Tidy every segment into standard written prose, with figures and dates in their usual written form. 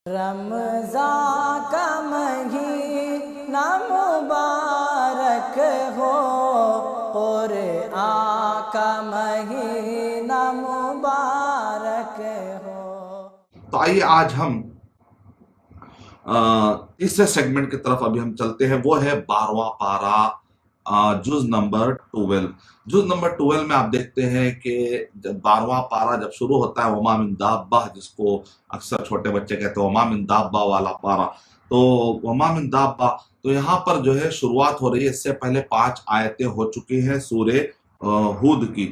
رمضان کا مہینہ مبارک ہو، قرآن کا مہینہ مبارک ہو۔ تو آئیے آج ہم تیسرے سیگمنٹ کی طرف ابھی ہم چلتے ہیں، وہ ہے 12واں پارہ، جز نمبر 12۔ جز نمبر 12 میں آپ دیکھتے ہیں کہ 12واں پارہ جب شروع ہوتا ہے وما من دابہ، جس کو اکثر چھوٹے بچے کہتے ہیں وما من دابہ والا پارہ، تو وما من دابہ، تو یہاں پر جو ہے شروعات ہو رہی ہے۔ اس سے پہلے 5 آیتیں ہو چکی ہیں سورہ ہود کی۔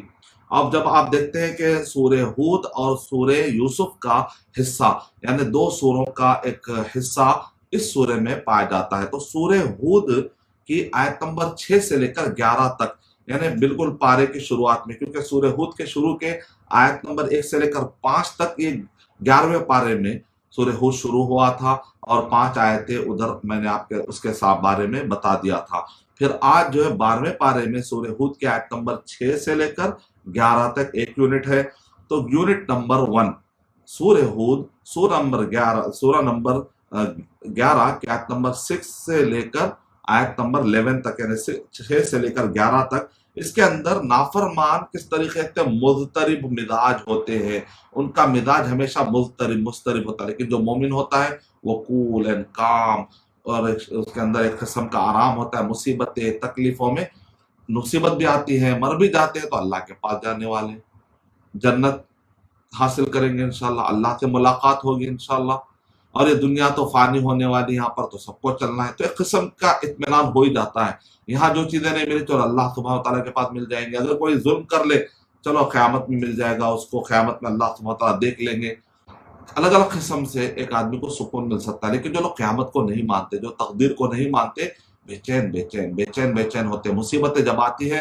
اب جب آپ دیکھتے ہیں کہ سورہ ہود اور سورہ یوسف کا حصہ، یعنی 2 سوروں کا ایک حصہ اس سورے میں پایا جاتا ہے، تو سورہ ہود کی آیت نمبر 6 سے لے کر 11 تک، یعنی بالکل پارے کی شروعات میں، کیونکہ سورہ ہود کے شروع کے آیت نمبر 1 سے لے کر 5 تک یہ 11ویں پارے میں سورہ ہود شروع ہوا تھا، اور 5 آیتیں ادھر میں نے آپ کے اس کے بارے میں بتا دیا تھا۔ پھر آج جو ہے 12ویں پارے میں سورہ ہود کی آیت نمبر 6 سے لے کر 11 تک ایک یونٹ ہے۔ تو یونٹ نمبر 1 سورہ ہود، سورہ نمبر 11 کی آیت نمبر 6 سے لے کر آیت نمبر 11 تک، یعنی 6 سے لے کر 11 تک۔ اس کے اندر نافرمان کس طریقے سے مضطرب مزاج ہوتے ہیں، ان کا مزاج ہمیشہ مضطرب ہوتا ہے، لیکن جو مومن ہوتا ہے وہ کول اینڈ کام، اور اس کے اندر ایک قسم کا آرام ہوتا ہے۔ مصیبتیں تکلیفوں میں، مصیبت بھی آتی ہے، مر بھی جاتے ہیں تو اللہ کے پاس جانے والے، جنت حاصل کریں گے انشاءاللہ، اللہ سے ملاقات ہوگی انشاءاللہ، اور یہ دنیا تو فانی ہونے والی، یہاں پر تو سب کو چلنا ہے، تو ایک قسم کا اطمینان ہو ہی جاتا ہے۔ یہاں جو چیزیں نہیں ملی تو اللہ سبحانہ وتعالیٰ کے پاس مل جائیں گے۔ اگر کوئی ظلم کر لے چلو قیامت میں مل جائے گا اس کو، قیامت میں اللہ سبحانہ وتعالیٰ دیکھ لیں گے۔ الگ الگ قسم سے ایک آدمی کو سکون مل سکتا ہے، لیکن جو لوگ قیامت کو نہیں مانتے، جو تقدیر کو نہیں مانتے، بے چین ہوتے۔ مصیبتیں جب آتی ہے،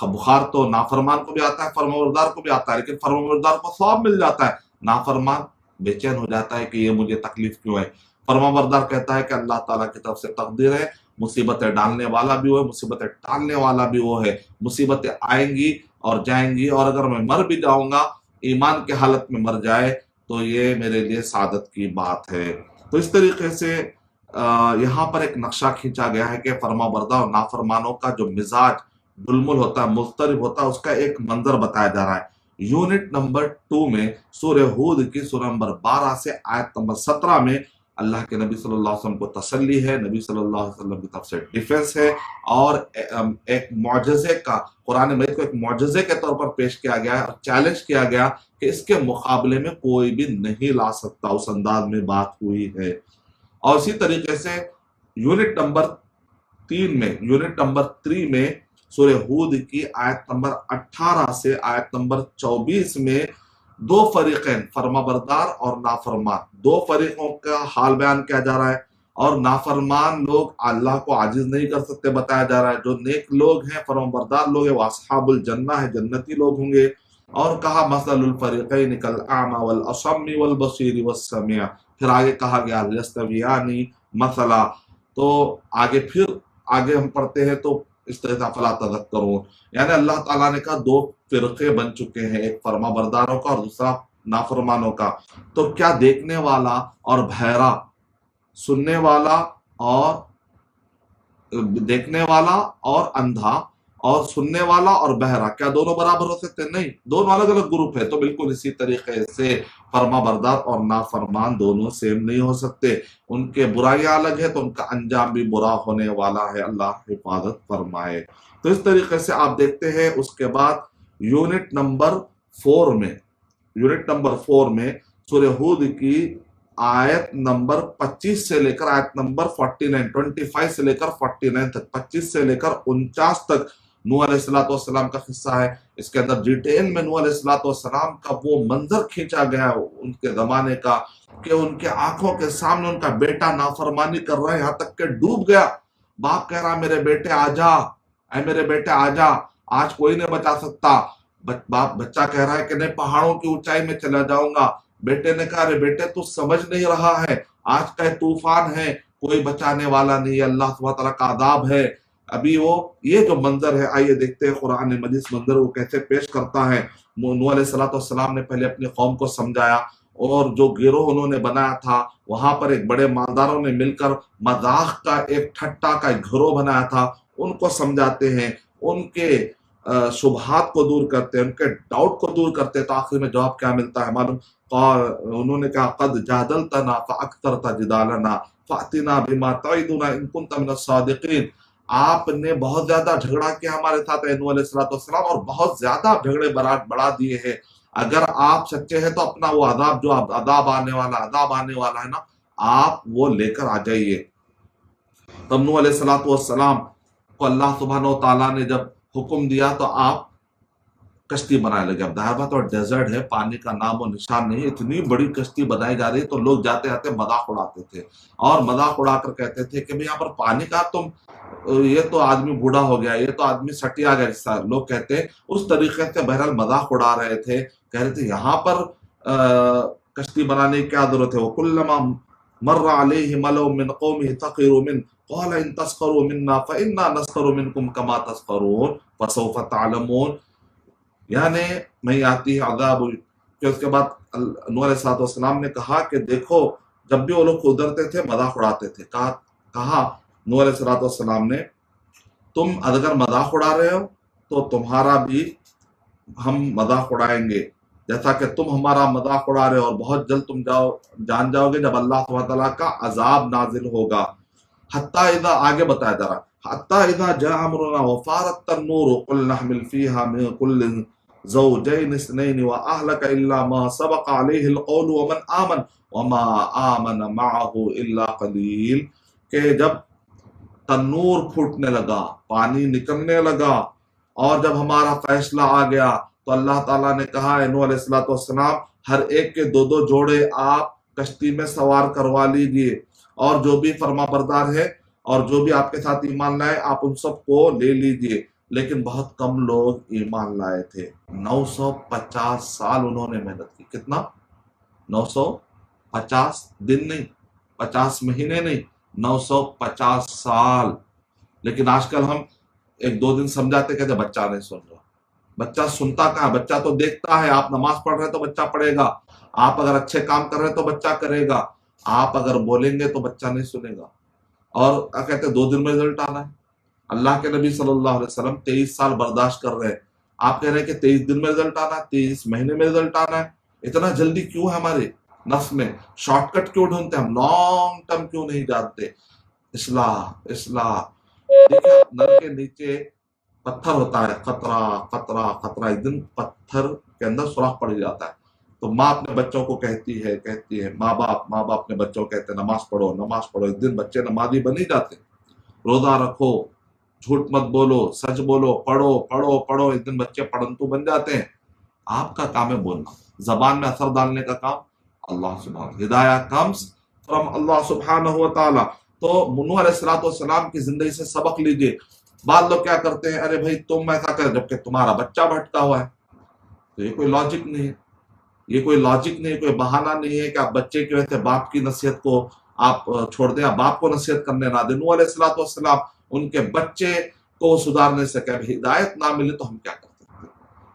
بخار تو نافرمان کو بھی آتا ہے، فرمانبردار کو بھی آتا ہے، لیکن فرمانبردار کو ثواب مل جاتا ہے، نافرمان بے چین ہو جاتا ہے کہ یہ مجھے تکلیف کیوں ہے۔ فرمانبردار کہتا ہے کہ اللہ تعالیٰ کی طرف سے تقدیر ہے، مصیبتیں ڈالنے والا بھی وہ ہے، مصیبتیں ٹالنے والا بھی وہ ہے۔ مصیبتیں آئیں گی اور جائیں گی، اور اگر میں مر بھی جاؤں گا، ایمان کے حالت میں مر جائے تو یہ میرے لیے سعادت کی بات ہے۔ تو اس طریقے سے یہاں پر ایک نقشہ کھینچا گیا ہے کہ فرمانبردار اور نافرمانوں کا جو مزاج ڈلمل ہوتا ہے، مضطرب ہوتا ہے، اس کا ایک منظر بتایا جا رہا ہے۔ یونٹ نمبر 2 میں سورہ ہود کی سورہ نمبر 12 سے آیت نمبر 17 میں اللہ کے نبی صلی اللہ علیہ وسلم کو تسلی ہے، نبی صلی اللہ علیہ وسلم کی طرف سے ڈیفنس ہے، اور ایک معجزے کا، قرآن مجید کو ایک معجزے کے طور پر پیش کیا گیا ہے، اور چیلنج کیا گیا کہ اس کے مقابلے میں کوئی بھی نہیں لا سکتا، اس انداز میں بات ہوئی ہے۔ اور اسی طریقے سے یونٹ نمبر 3 میں سورہ ہود کی آیت نمبر 18 سے آیت نمبر 24 میں 2 فریقین، فرما بردار اور نافرمان، 2 فریقوں کا حال بیان کیا جا رہا ہے، اور نافرمان لوگ اللہ کو عاجز نہیں کر سکتے بتایا جا رہا ہے۔ جو نیک لوگ ہیں، فرما بردار لوگ ہیں، وہ اصحاب الجنہ ہے، جنتی لوگ ہوں گے۔ اور کہا مثل الفریقین کالاعمی والاصم والبصیر والسمیع، پھر آگے کہا گیا یستویان مثلا۔ تو آگے ہم پڑھتے ہیں تو اس طرح سے افلا تذکرون، یعنی اللہ تعالیٰ نے کہا 2 فرقے بن چکے ہیں، ایک فرما برداروں کا اور دوسرا نافرمانوں کا۔ تو کیا دیکھنے والا اور بہرا، سننے والا اور دیکھنے والا اور اندھا، اور سننے والا اور بہرا، کیا دونوں برابر ہو سکتے ہیں؟ نہیں، دونوں الگ الگ گروپ ہے۔ تو بالکل اسی طریقے سے فرما بردار اور نافرمان دونوں سیم نہیں ہو سکتے، ان کے برائیاں الگ ہے تو ان کا انجام بھی برا ہونے والا ہے، اللہ حفاظت فرمائے۔ تو اس طریقے سے آپ دیکھتے ہیں اس کے بعد یونٹ نمبر 4 میں سورہ ہود کی آیت نمبر 25 سے لے کر آیت نمبر 25 سے لے کر 49 تک، 25 سے لے کر 49 تک نوح علیہ السلام کا قصہ ہے۔ اس کے اندر ڈیٹیل میں نوح علیہ السلام کا وہ منظر کھینچا گیا ہے ان کے زمانے کا، کہ ان کے آنکھوں کے سامنے ان کا بیٹا نافرمانی کر رہا ہے، یہاں تک کہ ڈوب گیا۔ باپ کہہ رہا میرے بیٹے آ جا، اے میرے بیٹے آ جا، آج کوئی نہیں بچا سکتا۔ بچہ کہہ رہا ہے کہ نہیں، پہاڑوں کی اونچائی میں چلا جاؤں گا۔ بیٹے نے کہا ارے بیٹے تو سمجھ نہیں رہا ہے، آج کا طوفان ہے، کوئی بچانے والا نہیں ہے، اللہ سبحانہ تعالیٰ کا عذاب ہے۔ ابھی وہ یہ جو منظر ہے، آئیے دیکھتے ہیں قرآن مجید اس منظر کو کیسے پیش کرتا ہے۔ نوح علیہ السلام نے پہلے اپنی قوم کو سمجھایا، اور جو گروہ انہوں نے بنایا تھا وہاں پر ایک بڑے مالداروں نے مل کر مذاق کا ایک ٹھٹا کا ایک گروہ بنایا تھا، ان کو سمجھاتے ہیں، ان کے شبہات کو دور کرتے ہیں، ان کے ڈاؤٹ کو دور کرتے ہیں، تو آخر میں جواب کیا ملتا ہے معلوم؟ انہوں نے کہا قد جادلتنا فاکثرت جدالنا فاتنا بما تعدنا ان کنت من الصادقین، آپ نے بہت زیادہ جھگڑا کیا ہمارے ساتھ اے نوح علیہ السلام، اور بہت زیادہ جھگڑے بڑھا دیے ہیں، اگر آپ سچے ہیں تو اپنا وہ عذاب جو عذاب آنے والا ہے نا، آپ وہ لے کر آ جائیے۔ تب نوح علیہ السلام کو اللہ سبحانہ و تعالیٰ نے جب حکم دیا تو آپ کشتی بنانے لگے۔ اب ظاہر بات اور ڈیزرٹ ہے، پانی کا نام و نشان نہیں، اتنی بڑی کشتی بنائی جا رہی ہے، تو لوگ جاتے آتے مذاق اڑاتے تھے، اور مذاق اڑا کر کہتے تھے کہ یہاں پر پانی کا تم، یہ تو آدمی بوڑھا ہو گیا، یہ تو آدمی سٹیا گیا، جس طرح لوگ کہتے ہیں اس طریقے سے بہرحال مذاق اڑا رہے تھے، کہہ رہے تھے یہاں پر کشتی بنانے کی کیا ضرورت ہے؟ وَكُلَّمَا مَرَّ عَلَيْهِ مَلَأٌ مِّن قَوْمِهِ سَخِرُوا مِنْهُ قَالَ إِن تَسْخَرُوا مِنَّا فَإِنَّا نَسْخَرُ مِنْكُمْ كَمَا تَسْخَرُونَ فَسَوْفَ تَعْلَمُونَ۔ یعنی میں آتی ہے عذاب، کہ اس کے بعد نوح علیہ السلام نے کہا کہ دیکھو، جب بھی وہ لوگ ادھرتے تھے مذاق اڑاتے تھے، کہا نوح علیہ السلام نے تم اگر مذاق اڑا رہے ہو تو تمہارا بھی ہم مذاق اڑائیں گے، جیسا کہ تم ہمارا مذاق اڑا رہے ہو، اور بہت جلد تم جان جاؤ گے جب اللہ سبحانہ تعالیٰ کا عذاب نازل ہوگا۔ حتیٰ اذا، آگے بتایا جا رہا، حتیٰ اذا جاء امرنا وفارت التنور قل نحمل فيها من كل زوجين اثنين واهلك الا ما سبق عليه القول ومن آمن وما آمن معه الا قليل، کہ جب تنور پھوٹنے لگا، پانی نکلنے لگا، اور جب ہمارا فیصلہ آ گیا تو اللہ تعالیٰ نے کہا اے نوح علیہ السلام ہر ایک کے دو دو جوڑے آپ کشتی میں سوار کروا لیجئے، اور جو بھی فرما بردار ہے اور جو بھی آپ کے ساتھ ایمان لائے آپ ان سب کو لے لیجئے۔ لیکن بہت کم لوگ ایمان لائے تھے، 950 سال انہوں نے محنت کی۔ کتنا؟ 950 دن نہیں، 50 مہینے نہیں، 950 سال۔ لیکن آج کل ہم ایک دو دن سمجھاتے کہتے بچہ نہیں سن رہا، بچہ سنتا کہاں؟ بچہ تو دیکھتا ہے، آپ نماز پڑھ رہے تو بچہ پڑھے گا، آپ اگر اچھے کام کر رہے تو بچہ کرے گا، آپ اگر بولیں گے تو بچہ نہیں سنے گا۔ اور کہتے ہیں 2 دن میں رزلٹ آنا ہے، اللہ کے نبی صلی اللہ علیہ وسلم 23 سال برداشت کر رہے ہیں، آپ کہہ رہے ہیں کہ 23 دن میں رزلٹ آنا ہے، 23 مہینے میں رزلٹ آنا ہے۔ اتنا جلدی کیوں ہے ہمارے نفس میں؟ شارٹ کٹ کیوں ڈھونڈتے ہیں ہم؟ لانگ ٹرم کیوں نہیں جانتے؟ اصلاح دیکھیں، نل کے نیچے پتھر ہوتا ہے، قطرہ قطرہ قطرہ، ایک دن پتھر کے اندر سوراخ پڑ جاتا ہے۔ تو ماں اپنے بچوں کو کہتی ہے ماں باپ اپنے بچوں کو کہتے ہیں نماز پڑھو، ایک دن بچے نمازی بن ہی جاتے، روزہ رکھو، جھوٹ مت بولو، سچ بولو، پڑھو، ایک دن بچے پڑھنتو بن جاتے ہیں۔ آپ کا کام ہے بولنا، زبان میں اثر ڈالنے کا کام اللہ سبحانہ، ہدایہ کمز فرام اللہ سبحانہ و تعالی۔ تو نوح علیہ السلام کی زندگی سے سبق لیجئے۔ بعض لوگ کیا کرتے ہیں، ارے بھائی تم ایسا کر، جبکہ تمہارا بچہ بھٹکا ہوا ہے۔ تو یہ کوئی لاجک نہیں ہے، کوئی بہانہ نہیں ہے کہ آپ بچے کی وجہ سے باپ کی نصیحت کو آپ چھوڑ دیں، آپ باپ کو نصیحت کرنے نہ دیں۔ نوح علیہ السلام ان کے بچے کو سدھارنے سے کہ ہدایت نہ ملے تو ہم کیا کرتے ہیں؟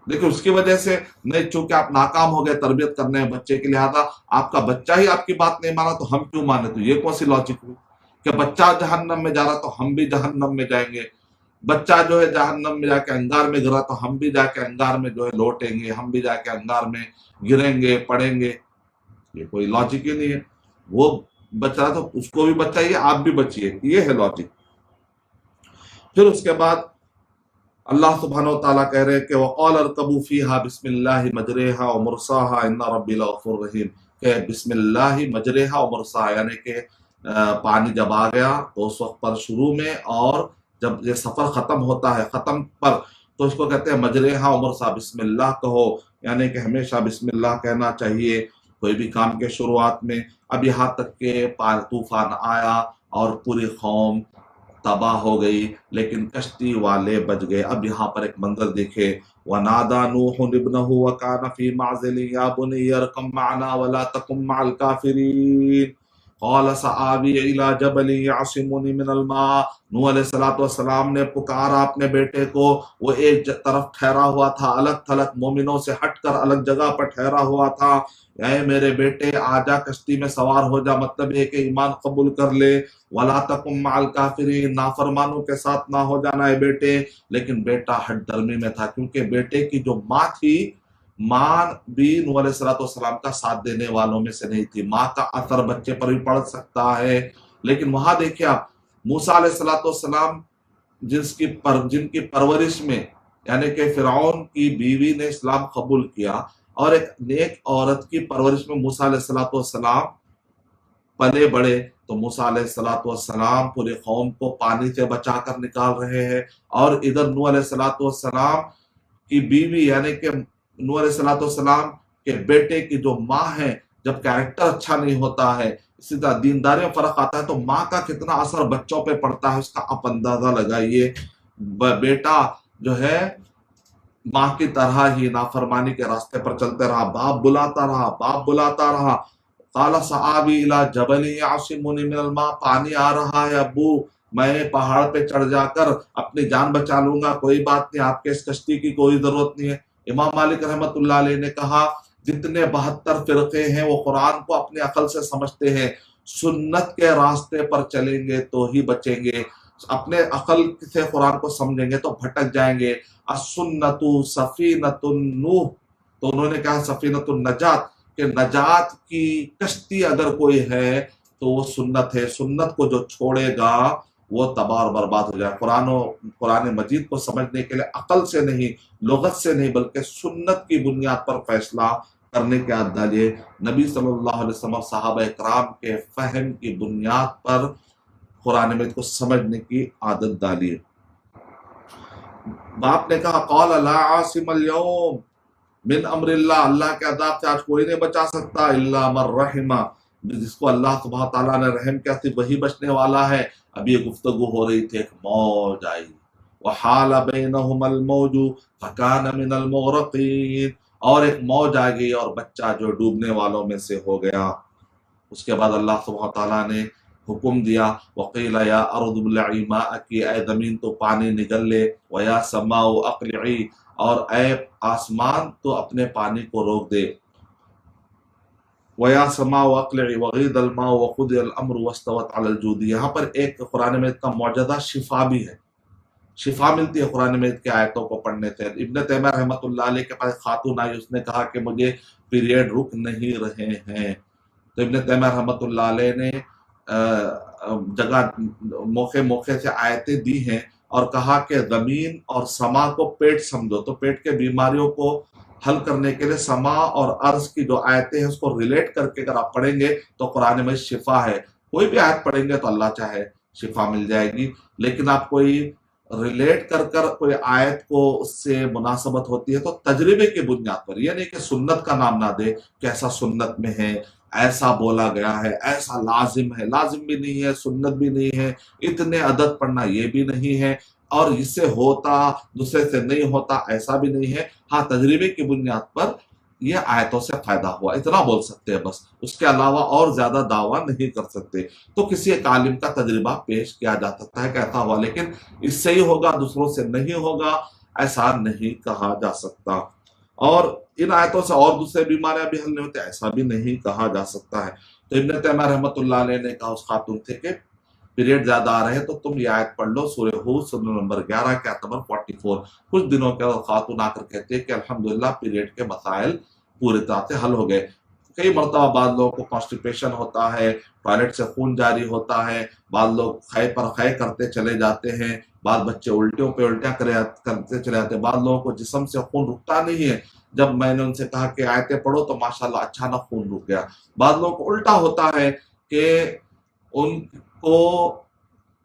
لیکن اس کی وجہ سے نہیں، چونکہ آپ ناکام ہو گئے تربیت کرنے بچے کی، لہذا آپ کا بچہ ہی آپ کی بات نہیں مانا تو ہم کیوں مانے؟ تو یہ کون سی لاجک ہوئی کہ بچہ جہنم میں جا رہا تو ہم بھی جہنم میں جائیں گے، بچہ جو ہے جہنم میں جا کے انگار میں گرا تو ہم بھی جا کے انگار میں جو ہے لوٹیں گے، ہم بھی جا کے انگار میں گریں گے، پڑیں گے۔ یہ کوئی لاجک ہی نہیں ہے۔ وہ بچ رہا تو اس کو بھی بچائیے، آپ بھی بچیے، یہ ہے لاجک۔ پھر اس کے بعد اللہ سبحانہ و تعالیٰ کہہ رہے کہ وَقَالَ ارْكَبُوا فِيهَا بِسْمِ اللَّهِ مَجْرَاهَا وَمُرْسَاهَا إِنَّ رَبِّي لَغَفُورٌ رَحِيمٌ، کہ بسم اللہ مجرہا و مرساہا، یعنی کہ پانی جب آ گیا تو اس وقت پر شروع میں، اور جب یہ سفر ختم ہوتا ہے ختم پر، تو اس کو کہتے ہیں مجرہا و مرساہا، بسم اللہ کہو، یعنی کہ ہمیشہ بسم اللہ کہنا چاہیے کوئی بھی کام کے شروعات میں۔ اب یہاں تک کہ طوفان آیا اور پوری قوم تباہ ہو گئی، لیکن کشتی والے بچ گئے۔ اب یہاں پر ایک منظر دیکھے، وَنَادَى نُوحٌ ابْنَهُ وَكَانَ فِي مَعْزِلٍ يَا بُنَيَّ ارْكَب مَّعَنَا وَلَا تَكُن مَّعَ الْكَافِرِينَ قال سآوی الی جبل یعصمنی من الماء، نوح علیہ السلام نے پکارا اپنے بیٹے کو، وہ ایک طرف ٹھہرا ہوا تھا، الگ تھلگ مومنوں سے ہٹ کر الگ جگہ پر ٹھہرا ہوا تھا، اے میرے بیٹے آجا کشتی میں سوار ہو جا، مطلب ہے کہ ایمان قبول کر لے، ولا تکن مع الکافرین، نافرمانوں کے ساتھ نہ ہو جانا ہے بیٹے۔ لیکن بیٹا ہٹ درمی میں تھا، کیونکہ بیٹے کی جو ماں تھی، ماں بھی نوح علیہ السلام کا ساتھ دینے والوں میں سے نہیں تھی۔ ماں کا اثر بچے پر بھی پڑ سکتا ہے، لیکن وہاں دیکھیں آپ موسیٰ علیہ السلام جن کی پرورش میں، یعنی کہ فرعون کی بیوی نے اسلام قبول کیا، اور ایک نیک عورت کی پرورش میں موسیٰ علیہ السلام پلے بڑے، تو موسیٰ علیہ السلام پورے قوم کو پانی سے بچا کر نکال رہے ہیں، اور ادھر نوح علیہ السلام کی بیوی یعنی کہ نوح علیہ السلام کے بیٹے کی جو ماں ہے، جب کیریکٹر اچھا نہیں ہوتا ہے، اسی طرح دینداری میں فرق آتا ہے، تو ماں کا کتنا اثر بچوں پہ پڑتا ہے اس کا آپ اندازہ لگائیے۔ بیٹا جو ہے ماں کی طرح ہی نافرمانی کے راستے پر چلتے رہا، باپ بلاتا رہا، قال سآوی الی جبل یعصمنی من الماء، پانی آ رہا ہے ابو، میں پہاڑ پہ چڑھ جا کر اپنی جان بچا لوں گا، کوئی بات نہیں، آپ کے اس کشتی کی کوئی ضرورت نہیں ہے۔ امام مالک رحمۃ اللہ علیہ نے کہا جتنے 72 فرقے ہیں وہ قرآن کو اپنی عقل سے سمجھتے ہیں، سنت کے راستے پر چلیں گے تو ہی بچیں گے، اپنے عقل سے قرآن کو سمجھیں گے تو بھٹک جائیں گے۔ السنت سفینۃ النوح، تو انہوں نے کہا سفینۃ النجات، کہ نجات کی کشتی اگر کوئی ہے تو وہ سنت ہے، سنت کو جو چھوڑے گا وہ تباہ اور برباد ہو جائے۔ قرآن مجید کو سمجھنے کے لیے عقل سے نہیں، لغت سے نہیں، بلکہ سنت کی بنیاد پر فیصلہ کرنے کے عادت ڈالیے۔ نبی صلی اللہ علیہ وسلم صحابہ اکرام کے فہم کی بنیاد پر قرآن مجید کو سمجھنے کی عادت ڈالیے۔ باپ نے کہا قال لا عاصم اليوم من امر اللہ، اللہ کے عذاب سے آج کوئی نہیں بچا سکتا، الا من رحمہ، جس کو اللہ سبحانہ تعالیٰ نے رحم کیا صرف وہی بچنے والا ہے۔ ابھی یہ گفتگو ہو رہی تھی، ایک موج آئی، وحال بینہم الموج فکان من المغرقین، اور ایک موج آ گئی اور بچہ جو ڈوبنے والوں میں سے ہو گیا۔ اس کے بعد اللہ سبحانہ تعالیٰ نے حکم دیا، وقیل یا ارض ابلعی ماءکی، اے زمین تو پانی نگل لے، ویا سماء اقلعی، اور اے آسمان تو اپنے پانی کو روک دے، وَيَا سَمَاءُ اقلعی وغیض الماء وقضی الامر واستوت علی الجود۔ یہاں پر ایک قرآن مجید کا معجزہ شفا بھی ہے، شفا ملتی ہے قرآن مجید کی آیتوں کو پڑھنے سے۔ ابن تیمیہ رحمۃ اللہ علیہ کے پاس خاتون آئی، اس نے کہا کہ مجھے پیریڈ رک نہیں رہے ہیں، تو ابن تیمیہ رحمۃ اللہ علیہ نے جگہ موقع سے آیتیں دی ہیں اور کہا کہ زمین اور سما کو پیٹ سمجھو، تو پیٹ کے بیماریوں کو حل کرنے کے لیے سما اور ارض کی جو آیتیں ہیں اس کو ریلیٹ کر کے اگر آپ پڑھیں گے تو قرآن میں شفا ہے۔ کوئی بھی آیت پڑھیں گے تو اللہ چاہے شفا مل جائے گی، لیکن آپ کوئی ریلیٹ کر کوئی آیت کو اس سے مناسبت ہوتی ہے تو تجربے کی بنیاد پر، یہ نہیں کہ سنت کا نام نہ دے کہ ایسا سنت میں ہے، ایسا بولا گیا ہے، ایسا لازم ہے، لازم بھی نہیں ہے، سنت بھی نہیں ہے، اتنے عدد پڑھنا یہ بھی نہیں ہے، اور اس سے ہوتا دوسرے سے نہیں ہوتا ایسا بھی نہیں ہے۔ ہاں تجربے کی بنیاد پر یہ آیتوں سے فائدہ ہوا اتنا بول سکتے ہیں بس، اس کے علاوہ اور زیادہ دعویٰ نہیں کر سکتے۔ تو کسی ایک عالم کا تجربہ پیش کیا جا سکتا ہے کہ ایسا ہوا، لیکن اس سے ہی ہوگا دوسروں سے نہیں ہوگا ایسا نہیں کہا جا سکتا، اور ان آیتوں سے اور دوسرے بیماریاں بھی حل نہیں ہوتے ایسا بھی نہیں کہا جا سکتا ہے۔ تو ابن تیمیہ رحمۃ اللہ علیہ نے کہا اس خاتون سے کہ پیریڈ زیادہ آ رہے ہیں تو تم یہ آیت پڑھ لو، سورہ ہود سورہ نمبر 11 کے آیت نمبر 44۔ کچھ دنوں کے بعد خاتون آ کر کہتے ہیں کہ الحمدللہ پیریڈ کے مسائل پوری طرح سے حل ہو گئے۔ کئی مرتبہ بعض لوگوں کو کانسٹیپیشن ہوتا ہے، ٹوائلٹ سے خون جاری ہوتا ہے، بعض لوگ خے پر خے کرتے چلے جاتے ہیں، بعض بچے الٹیوں پہ الٹیاں کرتے چلے جاتے ہیں، بعض لوگوں کو جسم سے خون رکتا نہیں ہے۔ جب میں نے ان سے کہا کہ آیتیں پڑھو تو ماشاءاللہ اچانک خون رک گیا۔ بعض لوگوں کو الٹا ہوتا ہے کہ ان کو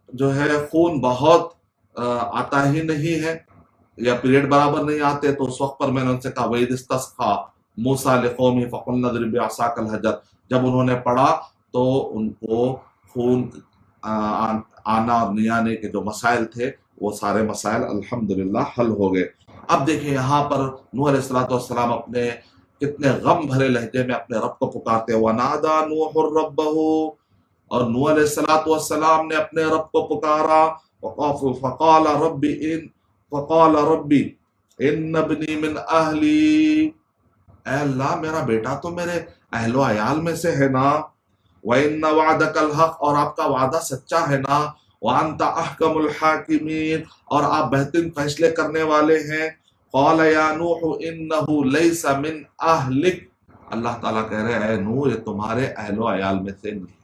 جو ہے خون بہت آتا ہی نہیں ہے یا پیریڈ برابر نہیں آتے، تو اس وقت پر میں نے ان سے کہا وَإِذِ اسْتَسْقَىٰ مُوسَىٰ لِقَوْمِهِ فَقُلْنَا اضْرِب بِعَصَاكَ الْحَجَرَ، جب انہوں نے پڑھا تو ان کو خون آنا اور نہیں آنے کے جو مسائل تھے وہ سارے مسائل الحمدللہ حل ہو گئے۔ اب دیکھیں یہاں پر نوح علیہ السلام اپنے کتنے غم بھرے لہجے میں اپنے رب کو پکارتے، وَنَادَىٰ نُوحٌ رَبَّهُ، اور نوح علیہ السلام نے اپنے رب کو پکارا، فقال ربی ان ابنی من اہلی، اے اللہ میرا بیٹا تو میرے اہل و عیال میں سے ہے نا، وَإِنَّ وَعْدَكَ الْحَقُّ، اور آپ کا وعدہ سچا ہے نا، وَأَنْتَ أَحْكَمُ الْحَاكِمِينَ، اور آپ بہترین فیصلے کرنے والے ہیں۔ قَالَ يَا نُوحُ إِنَّهُ لَيْسَ مِنْ أَهْلِكَ، اللہ تعالیٰ کہہ رہے ہیں اے نوح یہ تمہارے اہل و عیال میں سے نہیں۔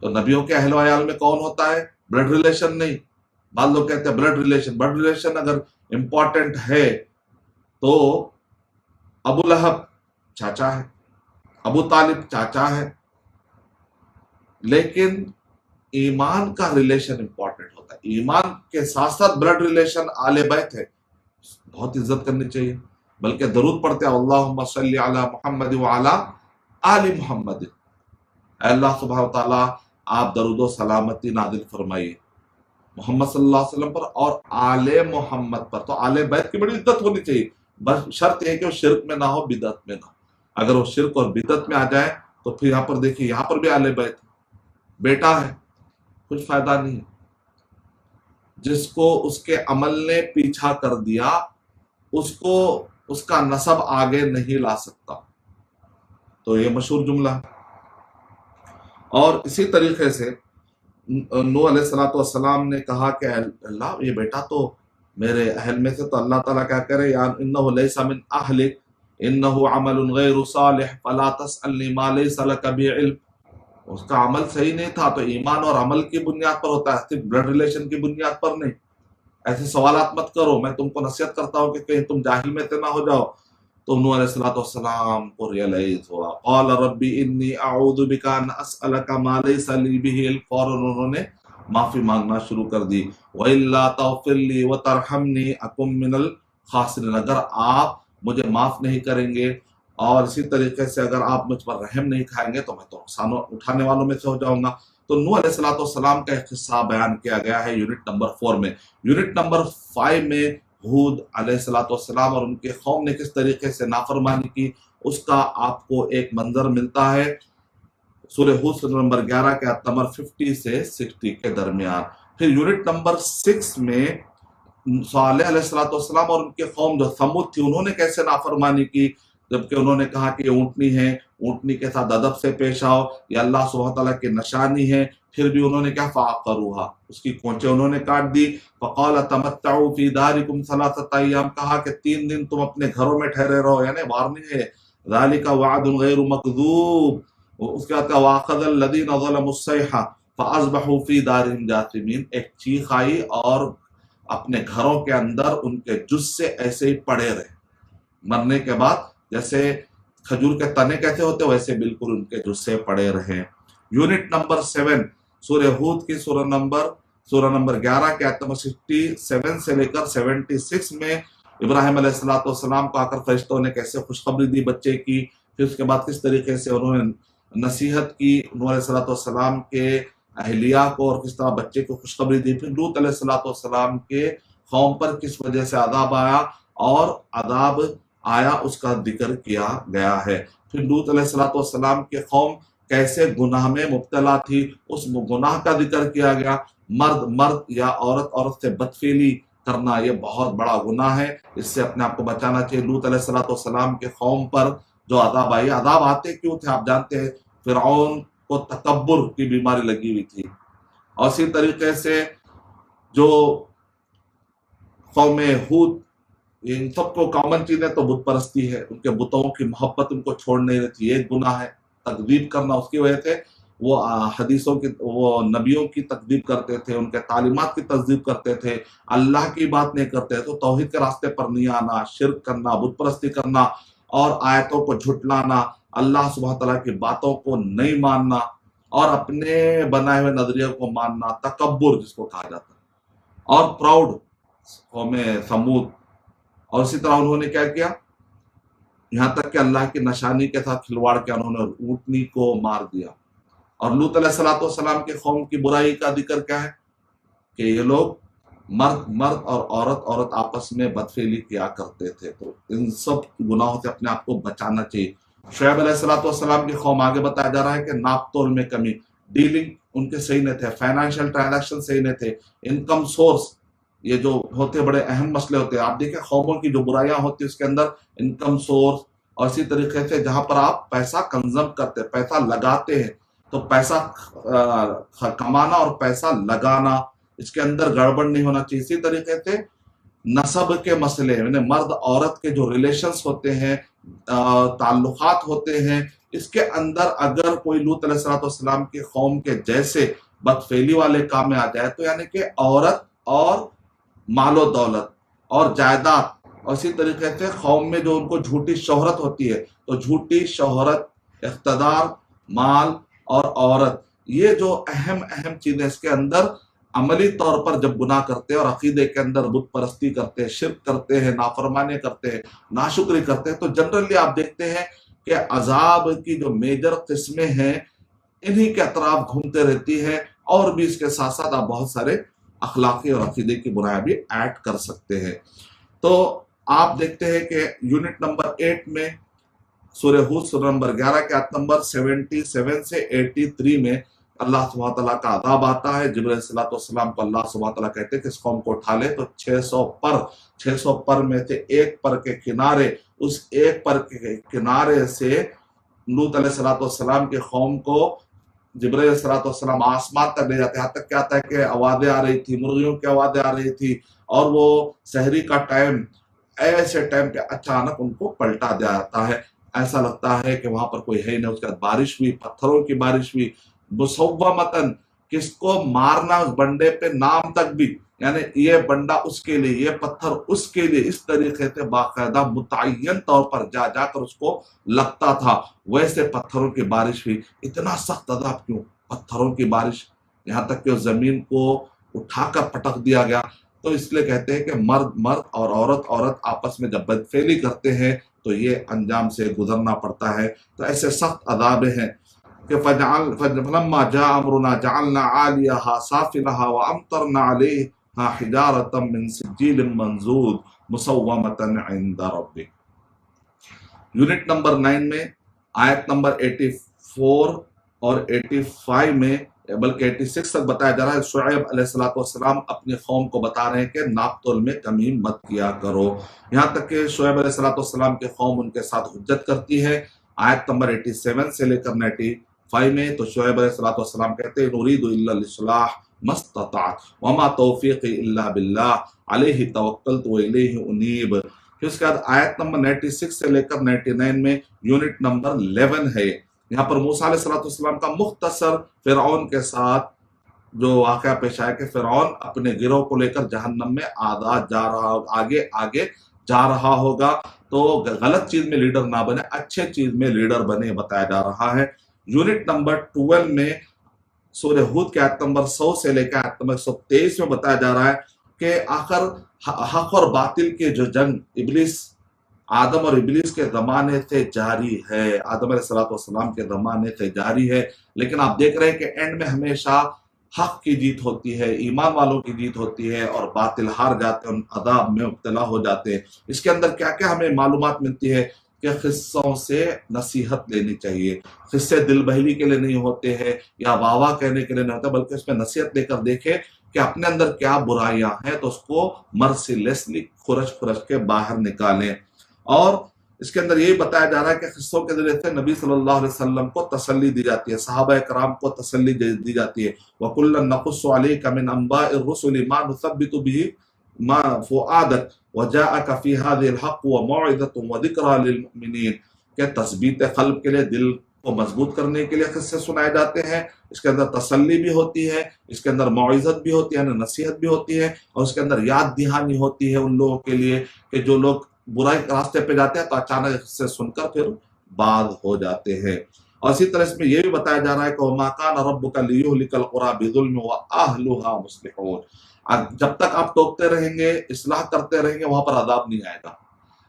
تو نبیوں کے اہل و عیال میں کون ہوتا ہے؟ بلڈ ریلیشن نہیں۔ بعض لوگ کہتے ہیں بلڈ ریلیشن اگر امپورٹنٹ ہے تو ابو لہب چاچا ہے، ابو طالب چاچا ہے، لیکن ایمان کا ریلیشن امپورٹنٹ ہوتا ہے۔ ایمان کے ساتھ ساتھ بلڈ ریلیشن آل بیت ہے، بہت عزت کرنی چاہیے، بلکہ درود پڑھتے ہیں اللہم صلی علی محمد وعلی آل محمد، اے اللہ سبحانہ وتعالیٰ آپ درود و سلامتی نازل فرمائیے محمد صلی اللہ علیہ وسلم پر اور آل محمد پر۔ تو آل بیت کی بڑی عزت ہونی چاہیے، بس شرط یہ ہے کہ وہ شرک میں نہ ہو، بدعت میں نہ ہو۔ اگر وہ شرک اور بدعت میں آ جائے تو پھر یہاں پر دیکھیے یہاں پر بھی آل بیت بیٹا ہے، کچھ فائدہ نہیں ہے۔ جس کو اس کے عمل نے پیچھا کر دیا اس کو اس کا نسب آگے نہیں لا سکتا، تو یہ مشہور جملہ ہے۔ اور اسی طریقے سے نوح علیہ السلام نے کہا کہ اللہ یہ بیٹا تو میرے اہل میں سے، تو اللہ تعالیٰ کیا کرے یا انہ لیس من اہلک انہ عمل غیر صالح فلا تسألنی ما لیس لک بہ علم، اس کا عمل صحیح نہیں تھا، تو ایمان اور عمل کی بنیاد پر ہوتا ہے، صرف بلڈ ریلیشن کی بنیاد پر نہیں۔ ایسے سوالات مت کرو، میں تم کو نصیحت کرتا ہوں کہ کہیں تم جاہل میں سے نہ ہو جاؤ۔ تو نوح علیہ السلام کو ریئلائز ہوا، قال ربی انی اعوذ بک ان اسألک ما لیس لی بہ علم، فوراً انہوں نے معافی مانگنا شروع کر دی۔ وَإِلَّا تَغْفِرْ لِي وَتَرْحَمْنِي أَكُن مِّنَ الْخَاسِرِينَ، اگر آپ مجھے معاف نہیں کریں گے اور اسی طریقے سے اگر آپ مجھ پر رحم نہیں کھائیں گے تو میں تو نقصان اٹھانے والوں میں سے ہو جاؤں گا۔ تو نوح علیہ السلام کا ایک قصہ بیان کیا گیا ہے یونٹ نمبر 4 میں۔ یونٹ نمبر 5 میں ہود علیہ السلام اور ان کے قوم نے کس طریقے سے نافرمانی کی اس کا آپ کو ایک منظر ملتا ہے سورہ ہود سورہ نمبر 11 کے آیت نمبر 50 سے 60 کے درمیان۔ پھر یونٹ نمبر 6 میں صالح علیہ السلام اور ان کے قوم جو ثمود تھی انہوں نے کیسے نافرمانی کی، جبکہ انہوں نے کہا کہ یہ اونٹنی ہے، اونٹنی کے ساتھ ادب سے پیش آؤ، یہ اللہ سبحانہ تعالیٰ کی نشانی ہے، پھر بھی انہوں نے کیا فعقروها، اس کی کونچیں انہوں نے کاٹ دی۔ فقال تمتعوا فی دارکم ثلاثۃ ایام، کہا کہ 3 دن تم اپنے گھروں میں ٹھہرے رہو، یعنی وارننگ ہے، ذالک وعد غیر مکذوب۔ اس کے بعد واخذ الذین ظلموا الصیحہ فاصبحوا فی دارہم جاثمین، ایک چیخ آئی اور اپنے گھروں کے اندر ان کے جثے ایسے ہی پڑے رہے، مرنے کے بعد جیسے کھجور کے تنے کیسے ہوتے ویسے بالکل ان کے جثے پڑے رہے۔ یونٹ نمبر 7 سورہ ہود کی سورہ نمبر 11 کے آیت نمبر 67 سے لے کر 76 میں ابراہیم علیہ السلام کو آ کر فرشتوں نے کیسے خوشخبری دی بچے کی، پھر اس کے بعد کس طریقے سے انہوں نے نصیحت کی نوح علیہ السلام کے اہلیہ کو اور کس طرح بچے کو خوشخبری دی، پھر لوط علیہ السلام کے قوم پر کس وجہ سے عذاب آیا اور عذاب آیا اس کا ذکر کیا گیا ہے۔ پھر لوط علیہ السلام کے قوم کیسے گناہ میں مبتلا تھی اس گناہ کا ذکر کیا گیا۔ مرد یا عورت سے بدفعلی کرنا یہ بہت بڑا گناہ ہے، اس سے اپنے آپ کو بچانا چاہیے۔ لوط علیہ السلام کے قوم پر جو عذاب آئی، عذاب آتے کیوں تھے آپ جانتے ہیں، فرعون کو تکبر کی بیماری لگی ہوئی تھی، اور اسی طریقے سے جو قوم ہود ان سب کو کامن چیز ہے تو بت پرستی ہے، ان کے بتوں کی محبت ان کو چھوڑ نہیں رہتی، یہ گناہ ہے۔ تکذیب کرنا، اس کی وجہ سے وہ حدیثوں کی، وہ نبیوں کی تکذیب کرتے تھے، ان کے تعلیمات کی تکذیب کرتے تھے، اللہ کی بات نہیں کرتے، تو توحید کے راستے پر نہیں آنا، شرک کرنا، بت پرستی کرنا اور آیتوں کو جھٹلانا، اللہ سبحانہ تعالیٰ کی باتوں کو نہیں ماننا اور اپنے بنائے ہوئے نظریوں کو ماننا، تکبر جس کو کہا جاتا ہے، اور پراؤڈ قوم ثمود۔ اور اسی طرح انہوں نے کیا کیا، یہاں تک کہ اللہ کی نشانی کے ساتھ کھلواڑ کیا، انہوں نے اونٹنی کو مار دیا۔ اور لوط علیہ السلام کے قوم کی برائی کا ذکر کیا ہے کہ یہ لوگ مرد اور عورت آپس میں بدفعلی کیا کرتے تھے، تو ان سب گناہوں سے اپنے آپ کو بچانا چاہیے۔ شعیب علیہ السلام کی قوم، آگے بتایا جا رہا ہے کہ ناپ تول میں کمی، ڈیلنگ ان کے صحیح نہیں تھے، فائنینشیل ٹرانزیکشن صحیح نہیں تھے، انکم سورس یہ جو ہوتے بڑے اہم مسئلے ہوتے ہیں. آپ دیکھیں قوموں کی جو برائیاں ہوتی ہیں اس کے اندر انکم سورس، اور اسی طریقے سے جہاں پر آپ پیسہ کنزم کرتے پیسہ لگاتے ہیں تو پیسہ کمانا اور پیسہ لگانا اس کے اندر گڑبڑ نہیں ہونا چاہیے. اسی طریقے سے نسب کے مسئلے، یعنی مرد عورت کے جو ریلیشنز ہوتے ہیں، تعلقات ہوتے ہیں، اس کے اندر اگر کوئی لوط علیہ السلام کی قوم کے جیسے بدفعلی والے کام میں آ جائے تو یعنی کہ عورت اور مال و دولت اور جائیداد، اور اسی طریقے سے قوم میں جو ان کو جھوٹی شہرت ہوتی ہے تو جھوٹی شہرت، اقتدار، مال اور عورت، یہ جو اہم چیزیں اس کے اندر عملی طور پر جب گناہ کرتے ہیں اور عقیدے کے اندر بت پرستی کرتے ہیں، شرک کرتے ہیں، نافرمانی کرتے ہیں، ناشکری کرتے ہیں، تو جنرلی آپ دیکھتے ہیں کہ عذاب کی جو میجر قسمیں ہیں انہی کے اطراف گھومتے رہتی ہے. اور بھی اس کے ساتھ ساتھ آپ بہت سارے اخلاقی اور عقیدے کی برائیاں بھی ایڈ کر سکتے ہیں. تو آپ دیکھتے ہیں کہ یونٹ نمبر 8 میں سورہ ہود سورہ نمبر 11 کے آیت نمبر 77 سے 83 میں اللہ سبحانہ تعالیٰ کا عذاب آتا ہے. جبرائیل علیہ السلام کو اللہ سبحانہ تعالیٰ کہتے ہیں کہ اس قوم کو اٹھا لے، تو 600 پر میں سے ایک پر کے کنارے، اس ایک پر کے کنارے سے لوط علیہ السلام کے قوم کو جبرائیل علیہ السلام آسمان تک لے جاتے ہیں. یہاں تک کیا آتا ہے کہ آوازیں آ رہی تھی، مرغیوں کی آوازیں آ رہی تھی، اور وہ سحری کا ٹائم، ایسے ٹائم پہ اچانک ان کو پلٹا دیا جاتا ہے. ایسا لگتا ہے کہ وہاں پر کوئی ہے نہیں. اس کے بعد بارش ہوئی، پتھروں کی بارش ہوئی، مسومتن، کس کو مارنا اس بندے پہ نام تک بھی، یعنی یہ بندہ اس کے لیے، یہ پتھر اس کے لیے، اس طریقے سے باقاعدہ متعین طور پر جا کر اس کو لگتا تھا. ویسے پتھروں کی بارش ہوئی. اتنا سخت عذاب کیوں؟ پتھروں کی بارش، یہاں تک کہ زمین کو اٹھا کر پٹک دیا گیا. تو اس لیے کہتے ہیں کہ مرد اور عورت آپس میں جب بدفعلی کرتے ہیں تو یہ انجام سے گزرنا پڑتا ہے. تو ایسے سخت عذاب ہیں کہ فلما جاء امرنا جعلنا عاليها سافلها وامطرنا عليها حجارة من سجيل منضود مسومة عند ربك. یونٹ نمبر 9 میں آیت نمبر 84 اور 85 میں بلکہ 86 تک بتایا جا رہا ہے. شعیب علیہ السلام اپنی قوم کو بتا رہے ہیں کہ ناپ تول میں کمی مت کیا کرو. یہاں تک کہ شعیب علیہ السلام کی قوم ان کے ساتھ حجت کرتی ہے. آیت نمبر 87 سے لے کر 95 میں تو شعیب علیہ السلام کہتے ہیں نريد الا الاصلاح ما استطعت وما توفیقی الا باللہ علیہ توکلت والیہ انیب. پھر اس کے بعد آیت نمبر 96 سے لے کر 99 میں یونٹ نمبر 11 ہے. یہاں پر موسیٰ علیہ السلام کا مختصر فرعون کے ساتھ جو واقعہ پیش آیا کہ فرعون اپنے گروہ کو لے کر جہنم میں آگے جا رہا ہوگا. تو غلط چیز میں لیڈر نہ بنے، اچھے چیز میں لیڈر بنے بتایا جا رہا ہے. یونٹ نمبر 12 میں سورہ ہود کے آیت نمبر 100 سے لے کر آیت نمبر 123 میں بتایا جا رہا ہے کہ آخر حق اور باطل کے جو جنگ آدم اور ابلیس کے زمانے سے جاری ہے، آدم علیہ السلام کے زمانے سے جاری ہے. لیکن آپ دیکھ رہے ہیں کہ اینڈ میں ہمیشہ حق کی جیت ہوتی ہے، ایمان والوں کی جیت ہوتی ہے، اور باطل ہار جاتے ہیں، عذاب میں مبتلا ہو جاتے ہیں. اس کے اندر کیا کیا ہمیں معلومات ملتی ہے کہ قصوں سے نصیحت لینی چاہیے. قصے دل بہلی کے لیے نہیں ہوتے ہیں یا واہ واہ کہنے کے لیے نہیں ہوتا، بلکہ اس میں نصیحت لے کر دیکھیں کہ اپنے اندر کیا برائیاں ہیں تو اس کو مرسیلیسلی خرچ کے باہر نکالیں. اور اس کے اندر یہی بتایا جا رہا ہے کہ قصوں کے ذریعے سے نبی صلی اللہ علیہ وسلم کو تسلی دی جاتی ہے، صحابہ کرام کو تسلی دی جاتی ہے. وَكُلًّا نَقُصُّ عَلَيْكَ مِنْ أَنْبَاءِ الرُّسُلِ مَا نُثَبِّتُ بِهِ مَا فُؤَادَكَ وَجَاءَكَ فِي هَذِهِ الْحَقُّ وَمَوْعِظَةٌ وَذِكْرَىٰ لِلْمُؤْمِنِينَ کہ تثبیت قلب کے لیے، دل کو مضبوط کرنے کے لیے قصے سنائے جاتے ہیں. اس کے اندر تسلی بھی ہوتی ہے، اس کے اندر موعظت بھی ہوتی ہے، نصیحت بھی ہوتی ہے، اور اس کے اندر یاد دہانی ہوتی ہے ان لوگوں کے لیے کہ جو لوگ برائی کے راستے پہ جاتے ہیں تو اچانک سے سن کر پھر بعد ہو جاتے ہیں. اور اسی طرح اس میں یہ بھی بتایا جا رہا ہے کہ وَمَا كَانَ رَبُّكَ لِيُهْلِكَ الْقُرَىٰ بِظُلْمٍ وَأَهْلُهَا مُصْلِحُونَ. جب تک آپ ٹوکتے رہیں گے، اصلاح کرتے رہیں گے، وہاں پر عذاب نہیں آئے گا.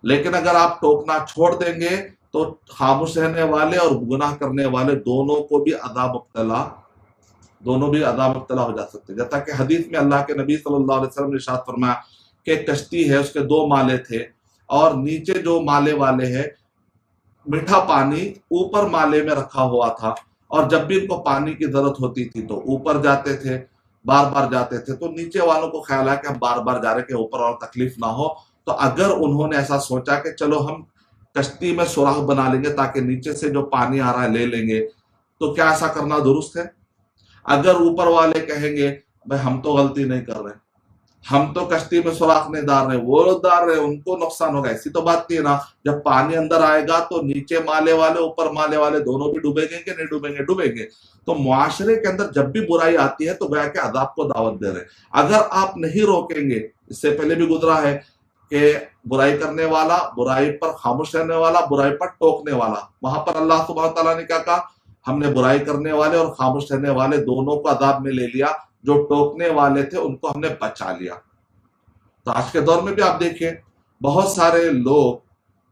لیکن اگر آپ ٹوکنا چھوڑ دیں گے تو خاموش رہنے والے اور گناہ کرنے والے دونوں بھی عذاب مبتلا ہو جا سکتے ہیں. جیسا کہ حدیث میں اللہ کے نبی صلی اللہ علیہ وسلم نے ارشاد فرمایا کہ ایک کشتی ہے، اس کے 2 مالے تھے، اور نیچے جو مالے والے ہیں میٹھا پانی اوپر مالے میں رکھا ہوا تھا. اور جب بھی ان کو پانی کی ضرورت ہوتی تھی تو اوپر جاتے تھے، بار بار جاتے تھے، تو نیچے والوں کو خیال ہے کہ ہم بار بار جا رہے کہ اوپر اور تکلیف نہ ہو، تو اگر انہوں نے ایسا سوچا کہ چلو ہم کشتی میں سوراخ بنا لیں گے تاکہ نیچے سے جو پانی آ رہا ہے لے لیں گے، تو کیا ایسا کرنا درست ہے؟ اگر اوپر والے کہیں گے بھائی ہم تو غلطی نہیں کر رہے، ہم تو کشتی میں سوراخ نہیں ڈال رہے، وہ ڈال رہے، ان کو نقصان ہوگا، ایسی تو بات نہیں ہے نا۔ جب پانی اندر آئے گا تو نیچے مالے والے اوپر مالے والے دونوں بھی ڈوبیں گے کہ نہیں ڈوبیں گے؟ ڈوبیں گے۔ تو معاشرے کے اندر جب بھی برائی آتی ہے تو گویا کہ عذاب کو دعوت دے رہے ہیں۔ اگر آپ نہیں روکیں گے، اس سے پہلے بھی گزرا ہے کہ برائی کرنے والا، برائی پر خاموش رہنے والا، برائی پر ٹوکنے والا، وہاں پر اللہ سبحانہ تعالیٰ نے کیا کہا؟ ہم نے برائی کرنے والے اور خاموش رہنے والے دونوں کو عذاب میں لے لیا، جو ٹوکنے والے تھے ان کو ہم نے بچا لیا۔ تو آج کے دور میں بھی آپ دیکھیں بہت سارے لوگ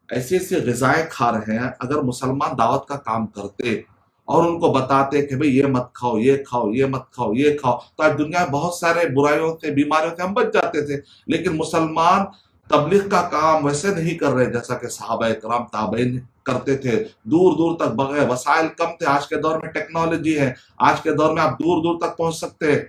ایسی ایسی غذائیں کھا رہے ہیں، اگر مسلمان دعوت کا کام کرتے اور ان کو بتاتے کہ بھئی یہ مت کھاؤ، یہ کھاؤ، یہ مت کھاؤ، یہ کھاؤ، تو آج دنیا میں بہت سارے برائیوں سے، بیماریوں سے ہم بچ جاتے تھے۔ لیکن مسلمان تبلیغ کا کام ویسے نہیں کر رہے جیسا کہ صحابہ کرام تابعین کرتے تھے، دور دور تک بغیر، وسائل کم تھے، آج کے دور میں ٹیکنالوجی ہے، آج کے دور میں آپ دور دور تک پہنچ سکتے ہیں۔